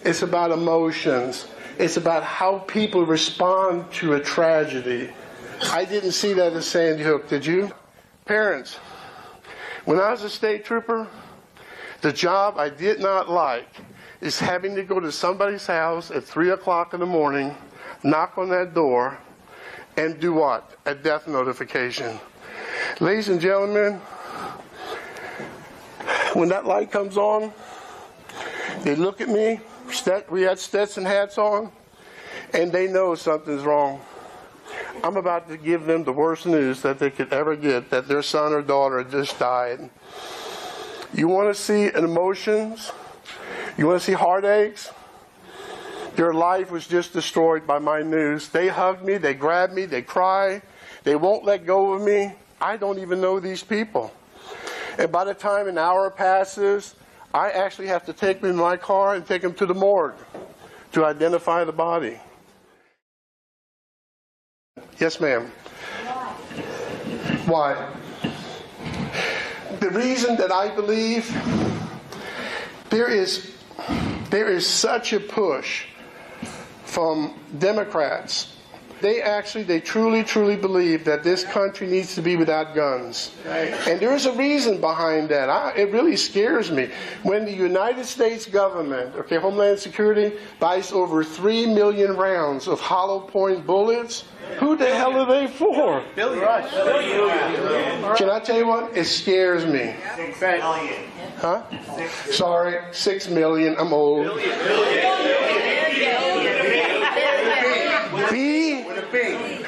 It's about emotions. It's about how people respond to a tragedy. I didn't see that at Sandy Hook, did you? Parents, when I was a state trooper, the job I did not like is having to go to somebody's house at 3 o'clock in the morning, knock on that door, and do what? A death notification. Ladies and gentlemen, when that light comes on, they look at me, we had Stetson hats on, and they know something's wrong. I'm about to give them the worst news that they could ever get, that their son or daughter just died. You want to see emotions? You want to see heartaches? Their life was just destroyed by my news. They hug me, they grab me, they cry, they won't let go of me. I don't even know these people. And by the time an hour passes, I actually have to take them in my car and take them to the morgue to identify the body. Yes, ma'am. Why? The reason that I believe there is such a push from Democrats. They truly believe that this country needs to be without guns. Right. And there is a reason behind that. It really scares me. When the United States government, Homeland Security, buys over 3 million rounds of hollow point bullets, who the hell are they for? Billion. Can I tell you what? It scares me. 6 million. Huh? 6 million. I'm old.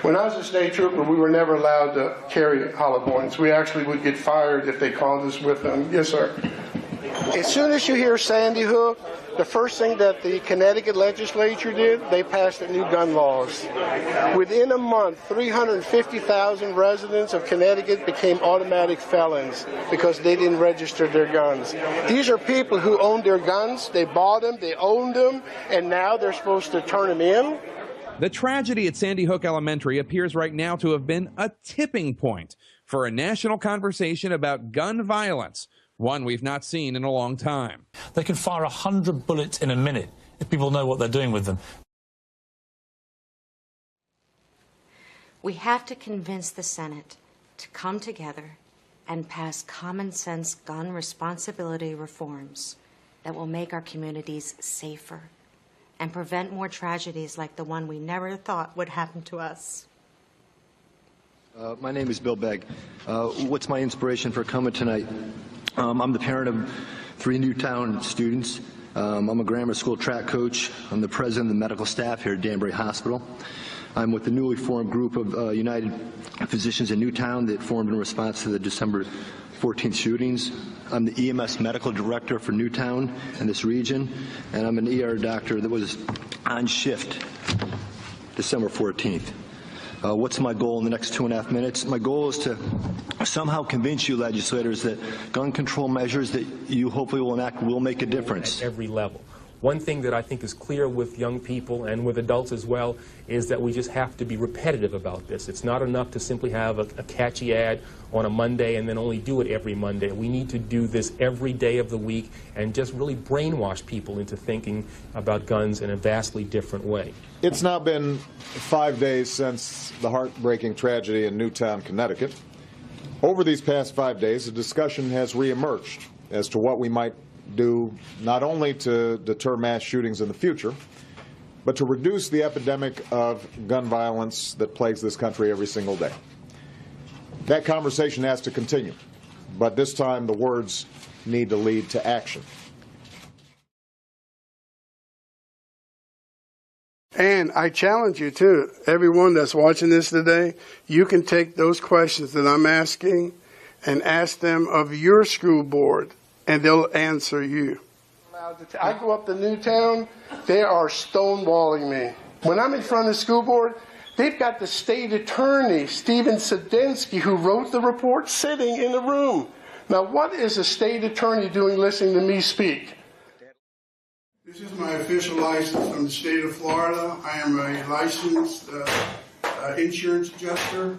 When I was a state trooper, we were never allowed to carry hollow points. We actually would get fired if they called us with them. Yes, sir. As soon as you hear Sandy Hook, the first thing that the Connecticut legislature did, they passed the new gun laws. Within a month, 350,000 residents of Connecticut became automatic felons because they didn't register their guns. These are people who owned their guns, they bought them, they owned them, and now they're supposed to turn them in. The tragedy at Sandy Hook Elementary appears right now to have been a tipping point for a national conversation about gun violence, one we've not seen in a long time. They can fire 100 bullets in a minute if people know what they're doing with them. We have to convince the Senate to come together and pass common sense gun responsibility reforms that will make our communities safer and prevent more tragedies like the one we never thought would happen to us. My name is Bill Begg. What's my inspiration for coming tonight? I'm the parent of 3 Newtown students. I'm a grammar school track coach. I'm the president of the medical staff here at Danbury Hospital. I'm with the newly formed group of United Physicians in Newtown that formed in response to the December 14th shootings. I'm the EMS medical director for Newtown and this region, and I'm an ER doctor that was on shift December 14th. What's my goal in the next 2.5 minutes? My goal is to somehow convince you legislators that gun control measures that you hopefully will enact will make a difference. At every level. One thing that I think is clear with young people and with adults as well is that we just have to be repetitive about this. It's not enough to simply have a catchy ad on a Monday and then only do it every Monday. We need to do this every day of the week and just really brainwash people into thinking about guns in a vastly different way. It's now been 5 days since the heartbreaking tragedy in Newtown, Connecticut. Over these past 5 days, a discussion has reemerged as to what we might do not only to deter mass shootings in the future, but to reduce the epidemic of gun violence that plagues this country every single day. That conversation has to continue, but this time the words need to lead to action. And I challenge you, too, everyone that's watching this today, you can take those questions that I'm asking and ask them of your school board, and they'll answer you. I go up to Newtown, they are stonewalling me. When I'm in front of the school board, they've got the state attorney, Stephen Sadensky, who wrote the report, sitting in the room. Now, what is a state attorney doing listening to me speak? This is my official license from the state of Florida. I am a licensed insurance adjuster,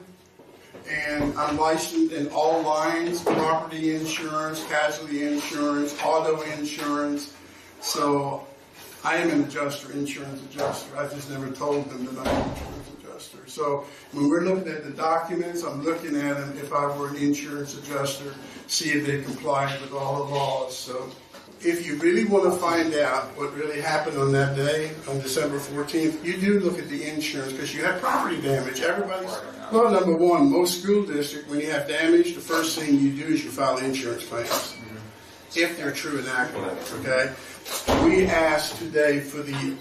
and I'm licensed in all lines: property insurance, casualty insurance, auto insurance. So I am an adjuster, insurance adjuster. I just never told them that I'm an insurance adjuster. So when we're looking at the documents, I'm looking at them if I were an insurance adjuster, see if they complied with all the laws. So if you really want to find out what really happened on that day, on December 14th, you do look at the insurance because you have property damage. Everybody's, well, number one, most school districts, when you have damage, the first thing you do is you file insurance claims, if they're true and accurate, okay? We asked today for the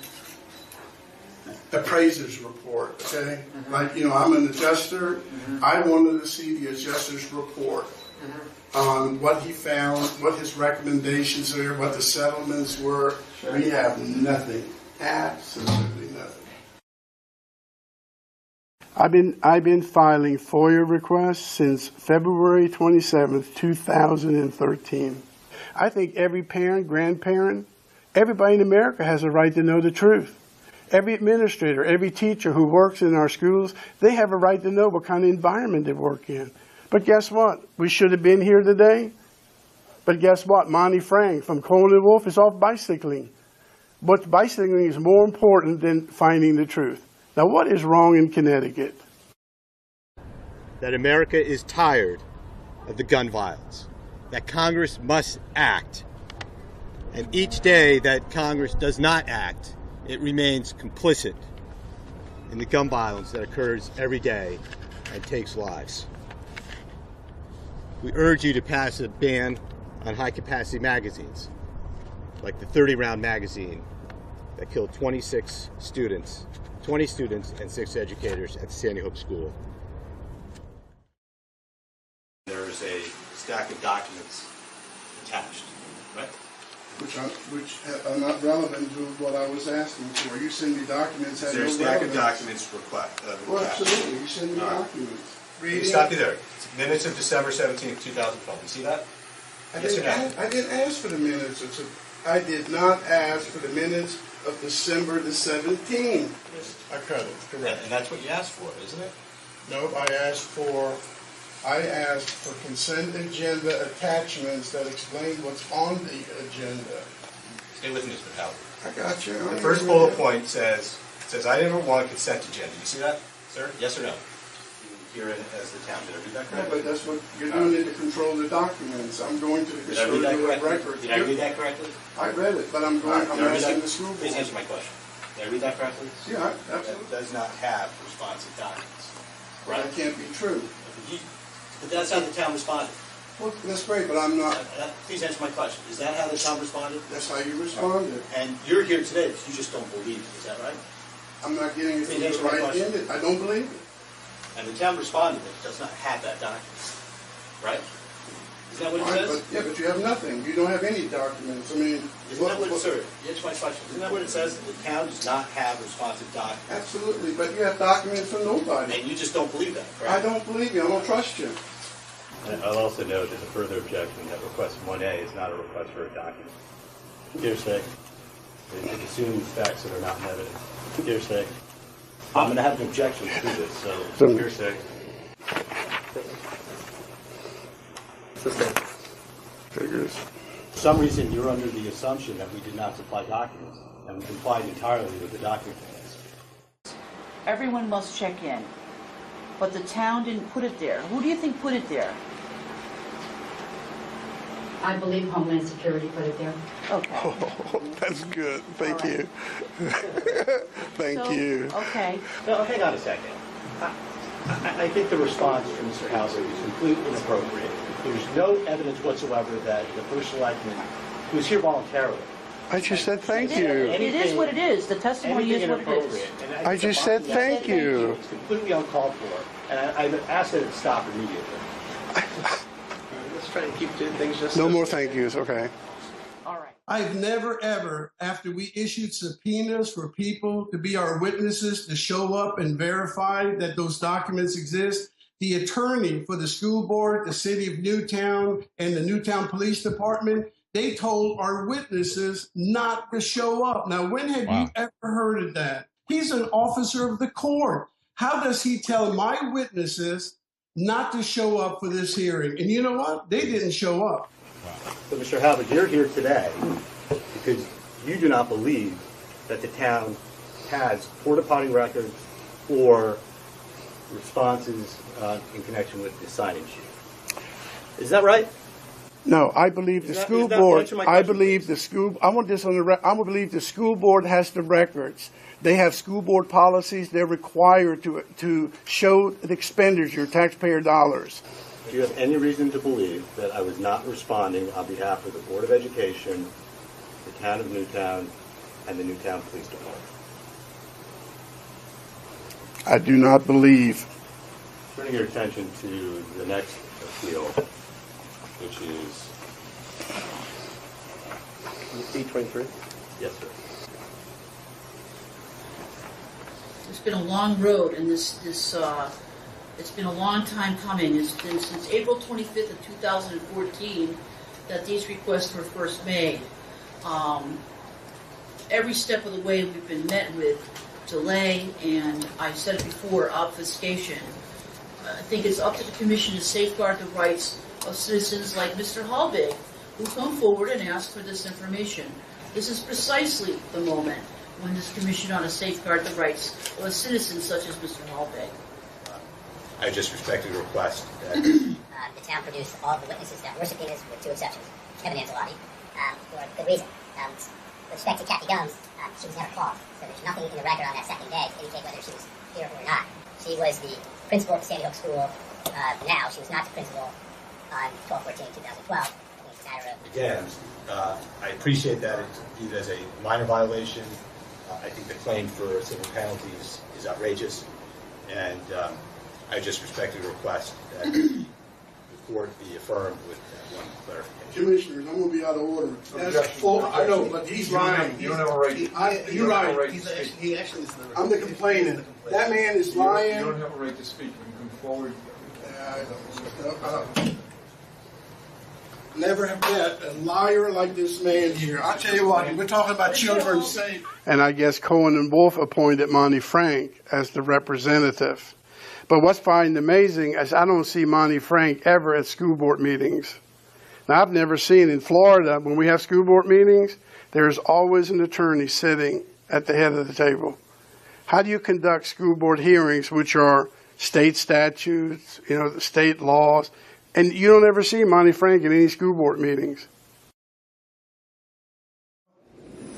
appraiser's report, okay? Like, you know, I'm an adjuster. I wanted to see the adjuster's report on what he found, what his recommendations were, what the settlements were. We have nothing, absolutely nothing. I've been filing FOIA requests since February 27th, 2013. I think every parent, grandparent, everybody in America has a right to know the truth. Every administrator, every teacher who works in our schools, they have a right to know what kind of environment they work in. But guess what? We should have been here today. But guess what? Monty Frank from Coleman Wolf is off bicycling. But bicycling is more important than finding the truth. Now, what is wrong in Connecticut? That America is tired of the gun violence. That Congress must act. And each day that Congress does not act, it remains complicit in the gun violence that occurs every day and takes lives. We urge you to pass a ban on high-capacity magazines, like the 30-round magazine that killed 20 students and 6 educators at the Sandy Hook School. There's a stack of documents attached, right? Which are not relevant to what I was asking for. You send me documents. Is there a stack of documents request? Well, absolutely. You send me documents. Stop you there. It's minutes of December 17th, 2012. You see that? I didn't ask for the minutes. I did not ask for the minutes of December the 17th. I cut it. Correct. And that's what you asked for, isn't it? Nope. I asked for consent agenda attachments that explain what's on the agenda. Stay with me, Mr. Halbig. I got you. The first bullet point says item 1, consent agenda. You see that, sir? Yes or no? Here as the town. Did I read that correctly? Yeah, but that's what you're doing to control the documents. I'm going to the custodial record. Did I read that correctly? I read it, but I'm asking the school board. Please answer my question. Did I read that correctly? Yeah, absolutely. That does not have responsive documents. Right? That can't be true. But that's how the town responded. Well, that's great, but I'm not. Please answer my question. Is that how the town responded? That's how you responded. And you're here today because you just don't believe it. Is that right? I'm not getting it from the right end. I don't believe it. And the town responded that it does not have that document. Right? Isn't that what it says? But you have nothing. You don't have any documents. I mean, isn't that what it says? Answer my question. Isn't that what it says? That the town does not have responsive documents. Absolutely, but you have documents from nobody. And you just don't believe that, right? I don't believe you. I don't trust you. And I'll also note as a further objection that request 1A is not a request for a document. Hearsay. It assumes facts that are not in evidence. Hearsay. I'm going to have an objection to this, so hearsay. Figures. For some reason, you're under the assumption that we did not supply documents, and we complied entirely with the document plans. Everyone must check in, but the town didn't put it there. Who do you think put it there? I believe Homeland Security put it there. Okay. Oh, that's good. Thank you. Thank you. Okay. No, hang on a second. I think the response from Mr. Halbig is completely inappropriate. There's no evidence whatsoever that the first selectman was here voluntarily. I just said thank you. It is what it is. The testimony is what it is. I just said thank you. It's completely uncalled for, and I've asked that it stop immediately. Let's try and keep doing things just. No more thank yous, okay? All right. I've never, ever, after we issued subpoenas for people to be our witnesses to show up and verify that those documents exist, the attorney for the school board, the city of Newtown, and the Newtown Police Department, they told our witnesses not to show up. Now, when have you ever heard of that? He's an officer of the court. How does he tell my witnesses not to show up for this hearing? And you know what? They didn't show up. So, Mr. Halbig, you're here today because you do not believe that the town has porta potty records or responses in connection with the sign-in sheet. Is that right? No, I believe the school board. I believe the school. I want this on the record. I believe the school board has the records. They have school board policies. They're required to show the expenditure, taxpayer dollars. Do you have any reason to believe that I was not responding on behalf of the Board of Education, the town of Newtown, and the Newtown Police Department? I do not believe. Turning your attention to the next appeal, which is C-23? Yes, sir. It's been a long road, and it's been a long time coming. It's been since April 25th of 2014 that these requests were first made. Every step of the way we've been met with delay, and I said it before, obfuscation. I think it's up to the Commission to safeguard the rights of citizens like Mr. Halbig, who come forward and ask for this information. This is precisely the moment when this Commission ought to safeguard the rights of a citizen such as Mr. Halbig. I just respectfully request that the town produced all of the witnesses that were subpoenas, with two exceptions. Kevin Angelotti, for good reason. With respect to Kathy Gumbs, she was never called, so there's nothing in the record on that second day to indicate whether she was here or not. She was the principal at the Sandy Hook School now. She was not the principal on 12/14/2012. again, I appreciate that it's viewed as a minor violation. I think the claim for civil penalties is outrageous, and I just respectfully request that the court be affirmed with one clarification. Commissioners, I'm going to be out of order. That's full. I know, but he's lying. You don't have a right. You're right. He actually is the I'm the complainant. That man is lying. You don't have a right to speak. You can come forward. Never have met a liar like this man here. I tell you what, we're talking about children's safety. And I guess Cohen and Wolf appointed Monty Frank as the representative. But what's finding amazing is I don't see Monty Frank ever at school board meetings. Now, I've never seen in Florida, when we have school board meetings, there's always an attorney sitting at the head of the table. How do you conduct school board hearings, which are state statutes, the state laws, and you don't ever see Monty Frank at any school board meetings?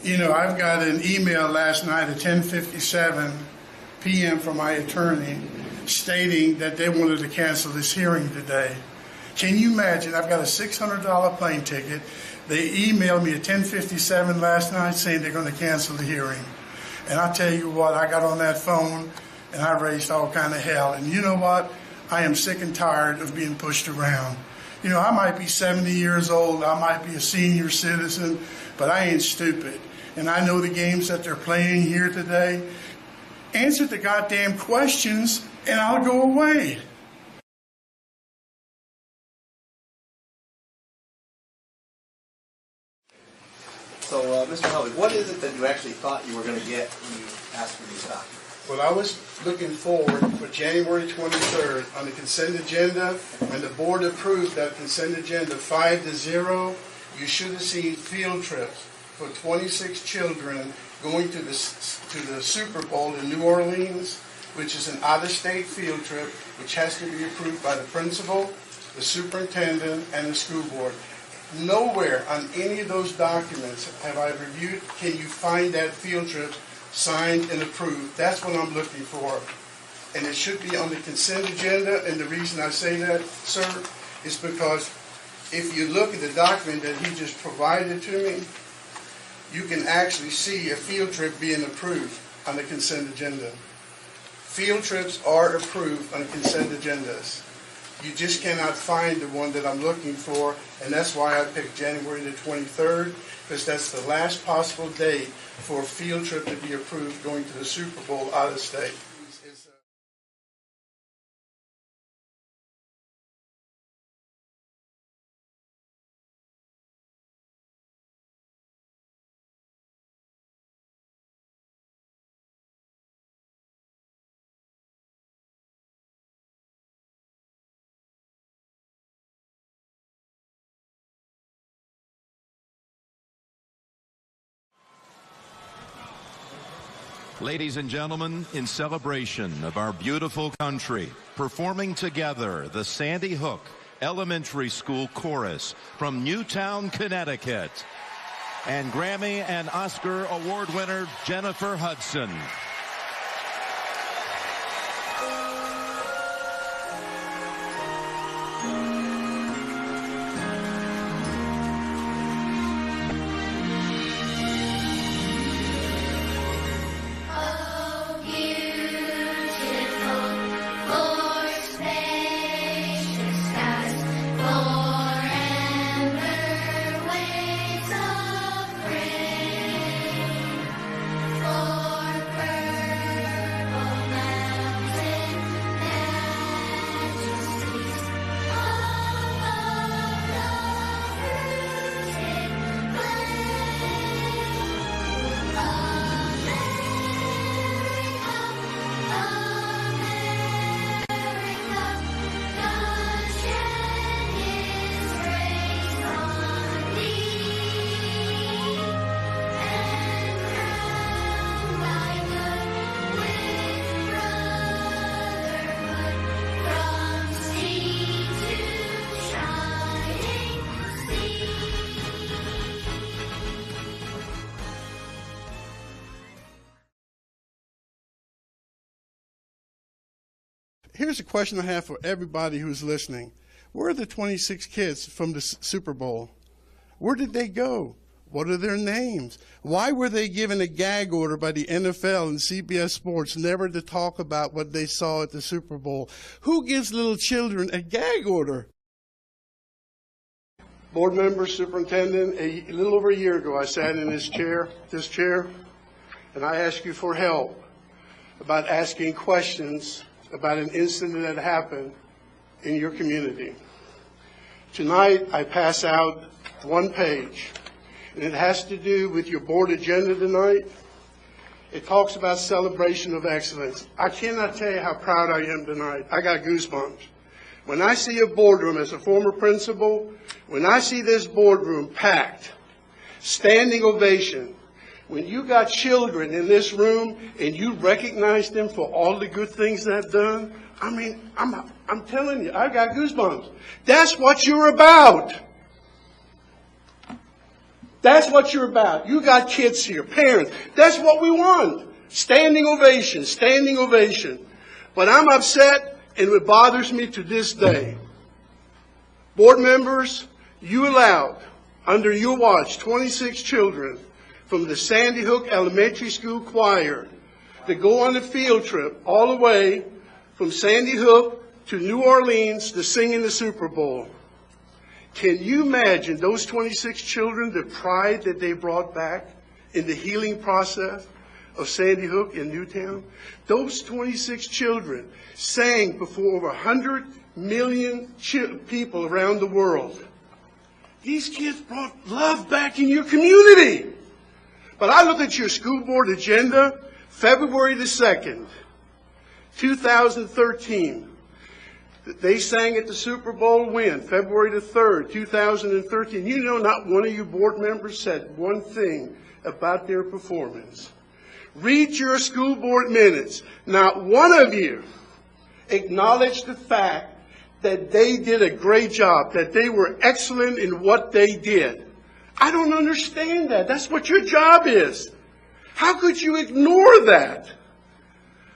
I've got an email last night at 10:57 p.m. from my attorney stating that they wanted to cancel this hearing today. Can you imagine? I've got a $600 plane ticket. They emailed me at 10:57 last night saying they're going to cancel the hearing. And I tell you what, I got on that phone and I raised all kind of hell. And you know what? I am sick and tired of being pushed around. I might be 70 years old. I might be a senior citizen, but I ain't stupid. And I know the games that they're playing here today. Answer the goddamn questions and I'll go away. So, Mr. Halbig, what is it that you actually thought you were going to get when you asked for these documents? Well, I was looking forward for January 23rd on the consent agenda. When the board approved that consent agenda 5-0, you should have seen field trips for 26 children going to the Super Bowl in New Orleans, which is an out-of-state field trip, which has to be approved by the principal, the superintendent, and the school board. Nowhere on any of those documents have I reviewed can you find that field trip signed and approved. That's what I'm looking for. And it should be on the consent agenda. And the reason I say that, sir, is because if you look at the document that he just provided to me, you can actually see a field trip being approved on the consent agenda. Field trips are approved on consent agendas. You just cannot find the one that I'm looking for, and that's why I picked January the 23rd, because that's the last possible date for a field trip to be approved going to the Super Bowl out of state. Ladies and gentlemen, in celebration of our beautiful country, performing together the Sandy Hook Elementary School Chorus from Newtown, Connecticut, and Grammy and Oscar Award winner Jennifer Hudson. Here's a question I have for everybody who's listening. Where are the 26 kids from the Super Bowl? Where did they go? What are their names? Why were they given a gag order by the NFL and CBS Sports never to talk about what they saw at the Super Bowl? Who gives little children a gag order? Board member, superintendent, a little over a year ago, I sat in this chair, and I asked you for help about asking questions about an incident that happened in your community. Tonight, I pass out one page, and it has to do with your board agenda tonight. It talks about celebration of excellence. I cannot tell you how proud I am tonight. I got goosebumps. When I see a boardroom as a former principal, when I see this boardroom packed, standing ovation, when you got children in this room and you recognize them for all the good things they've done, I mean, I'm telling you, I got goosebumps. That's what you're about. That's what you're about. You got kids here, parents. That's what we want. Standing ovation, standing ovation. But I'm upset, and it bothers me to this day. Board members, you allowed, under your watch, 26 children from the Sandy Hook Elementary School choir to go on a field trip all the way from Sandy Hook to New Orleans to sing in the Super Bowl. Can you imagine those 26 children, the pride that they brought back in the healing process of Sandy Hook and Newtown? Those 26 children sang before over 100 million people around the world. These kids brought love back in your community. But I look at your school board agenda, February the 2nd, 2013. They sang at the Super Bowl win, February the 3rd, 2013. You know, not one of you board members said one thing about their performance. Read your school board minutes. Not one of you acknowledged the fact that they did a great job, that they were excellent in what they did. I don't understand that. That's what your job is. How could you ignore that?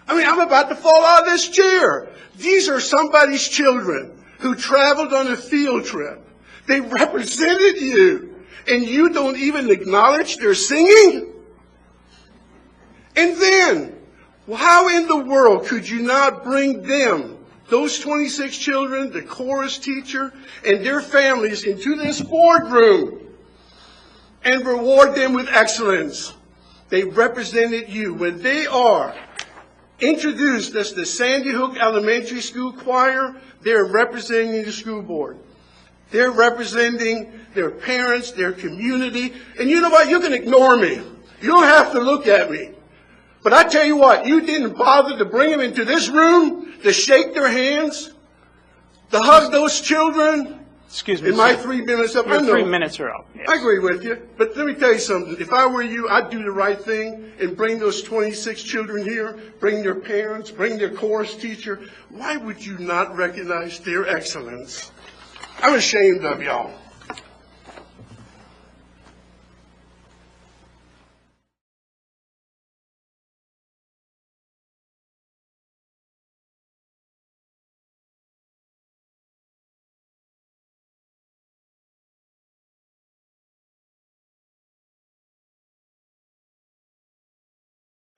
I mean, I'm about to fall out of this chair. These are somebody's children who traveled on a field trip. They represented you, and you don't even acknowledge their singing? And then, how in the world could you not bring them, those 26 children, the chorus teacher, and their families into this boardroom and reward them with excellence? They represented you. When they are introduced as the Sandy Hook Elementary School choir, they're representing the school board. They're representing their parents, their community. And you know what? You can ignore me. You don't have to look at me. But I tell you what, you didn't bother to bring them into this room, to shake their hands, to hug those children, Excuse me. In my sir. 3 minutes up, I Your know. 3 minutes are up. Yes. I agree with you, but let me tell you something. If I were you, I'd do the right thing and bring those 26 children here, bring their parents, bring their chorus teacher. Why would you not recognize their excellence? I'm ashamed of y'all.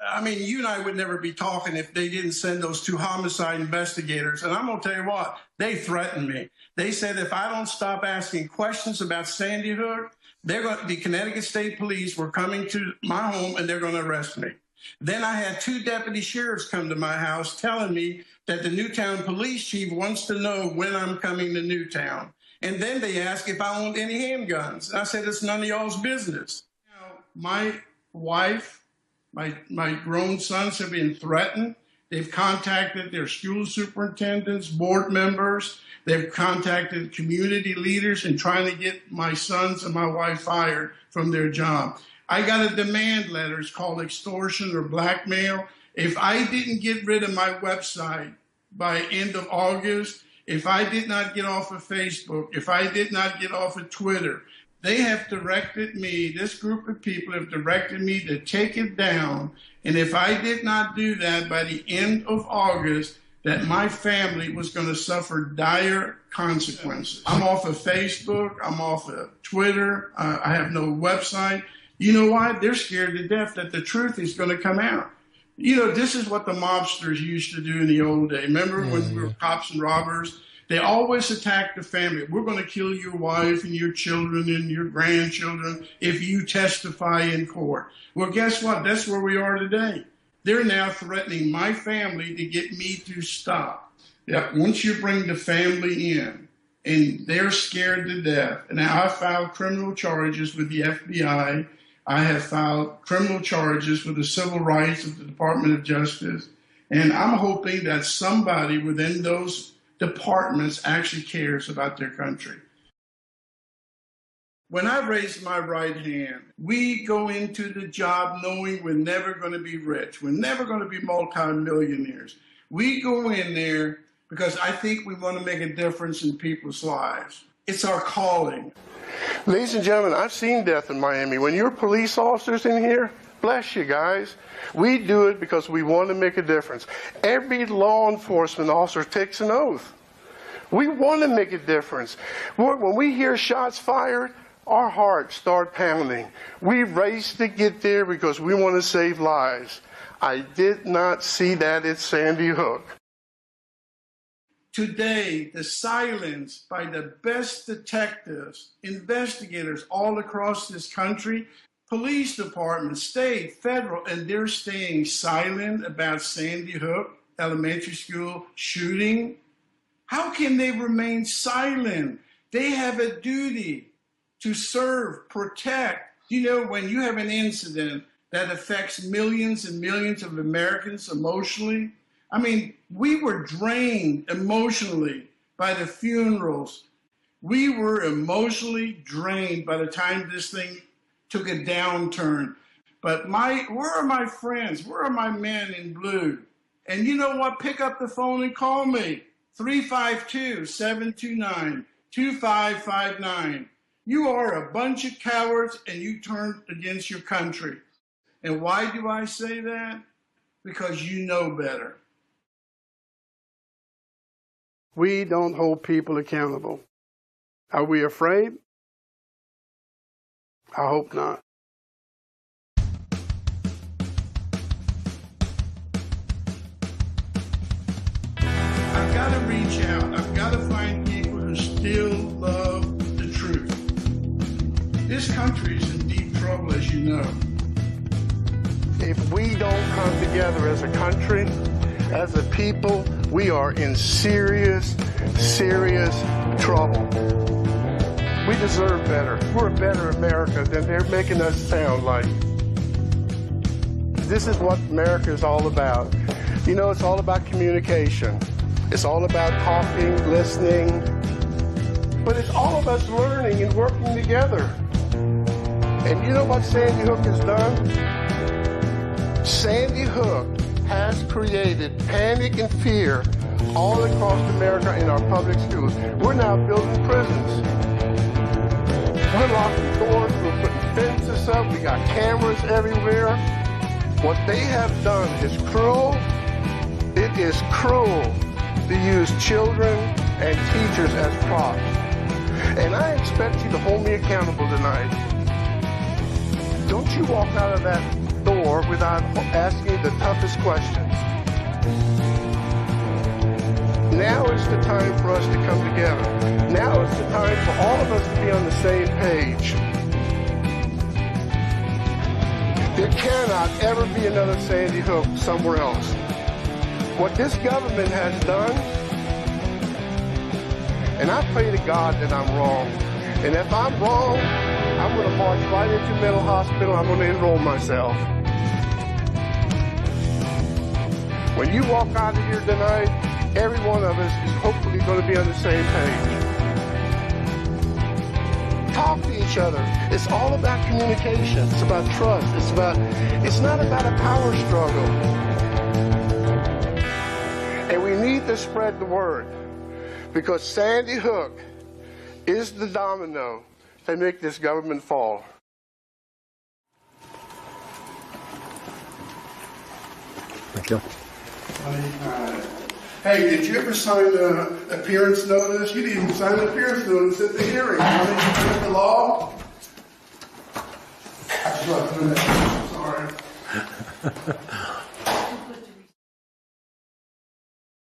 I mean, you and I would never be talking if they didn't send those 2 homicide investigators. And I'm going to tell you what, they threatened me. They said if I don't stop asking questions about Sandy Hook, the Connecticut State Police were coming to my home and they're going to arrest me. Then I had 2 deputy sheriffs come to my house telling me that the Newtown police chief wants to know when I'm coming to Newtown. And then they asked if I owned any handguns. And I said, it's none of y'all's business. Now, my wife, my grown sons have been threatened. They've contacted their school superintendents, board members. They've contacted community leaders and trying to get my sons and my wife fired from their job. I got a demand letter. It's called extortion or blackmail. If I didn't get rid of my website by end of August, if I did not get off of Facebook, if I did not get off of Twitter, they have directed me, this group of people have directed me to take it down. And if I did not do that by the end of August, that my family was going to suffer dire consequences. I'm off of Facebook. I'm off of Twitter. I have no website. You know why? They're scared to death that the truth is going to come out. You know, this is what the mobsters used to do in the old day. Remember when we were cops and robbers? They always attack the family. We're going to kill your wife and your children and your grandchildren if you testify in court. Well, guess what? That's where we are today. They're now threatening my family to get me to stop. Yeah, once you bring the family in and they're scared to death, and now I filed criminal charges with the FBI. I have filed criminal charges with the civil rights of the Department of Justice. And I'm hoping that somebody within those departments actually cares about their country. When I raise my right hand, we go into the job knowing we're never going to be rich. We're never going to be multimillionaires. We go in there because I think we want to make a difference in people's lives. It's our calling. Ladies and gentlemen, I've seen death in Miami. When you're police officers in here, bless you guys. We do it because we want to make a difference. Every law enforcement officer takes an oath. We want to make a difference. When we hear shots fired, our hearts start pounding. We race to get there because we want to save lives. I did not see that at Sandy Hook. Today, the silence by the best detectives, investigators all across this country, police departments, state, federal, and they're staying silent about Sandy Hook Elementary School shooting. How can they remain silent? They have a duty to serve, protect. You know, when you have an incident that affects millions and millions of Americans emotionally, I mean, we were drained emotionally by the funerals. We were emotionally drained by the time this thing took a downturn. But where are my friends? Where are my men in blue? And you know what? Pick up the phone and call me. 352-729-2559. You are a bunch of cowards and you turned against your country. And why do I say that? Because you know better. We don't hold people accountable. Are we afraid? I hope not. I've got to reach out. I've got to find people who still love the truth. This country is in deep trouble, as you know. If we don't come together as a country, as a people, we are in serious, serious trouble. We deserve better. We're a better America than they're making us sound like. This is what America is all about. You know, it's all about communication. It's all about talking, listening. But it's all of us learning and working together. And you know what Sandy Hook has done? Sandy Hook has created panic and fear all across America in our public schools. We're now building prisons. We're locking doors, we're putting fences up, we got cameras everywhere. What they have done is cruel. It is cruel to use children and teachers as props. And I expect you to hold me accountable tonight. Don't you walk out of that door without asking the toughest questions. Now is the time for us to come together. Now is the time for all of us to be on the same page. There cannot ever be another Sandy Hook somewhere else. What this government has done, and I pray to God that I'm wrong. And if I'm wrong, I'm going to march right into a mental hospital. I'm going to enroll myself. When you walk out of here tonight, every one of us is hopefully going to be on the same page. Talk to each other. It's all about communication. It's about trust. It's not about a power struggle. And we need to spread the word, because Sandy Hook is the domino that make this government fall. Thank you. Hey, did you ever sign the appearance notice? You didn't even sign the appearance notice at the hearing. Did you break the law? I just left it in there. Sorry.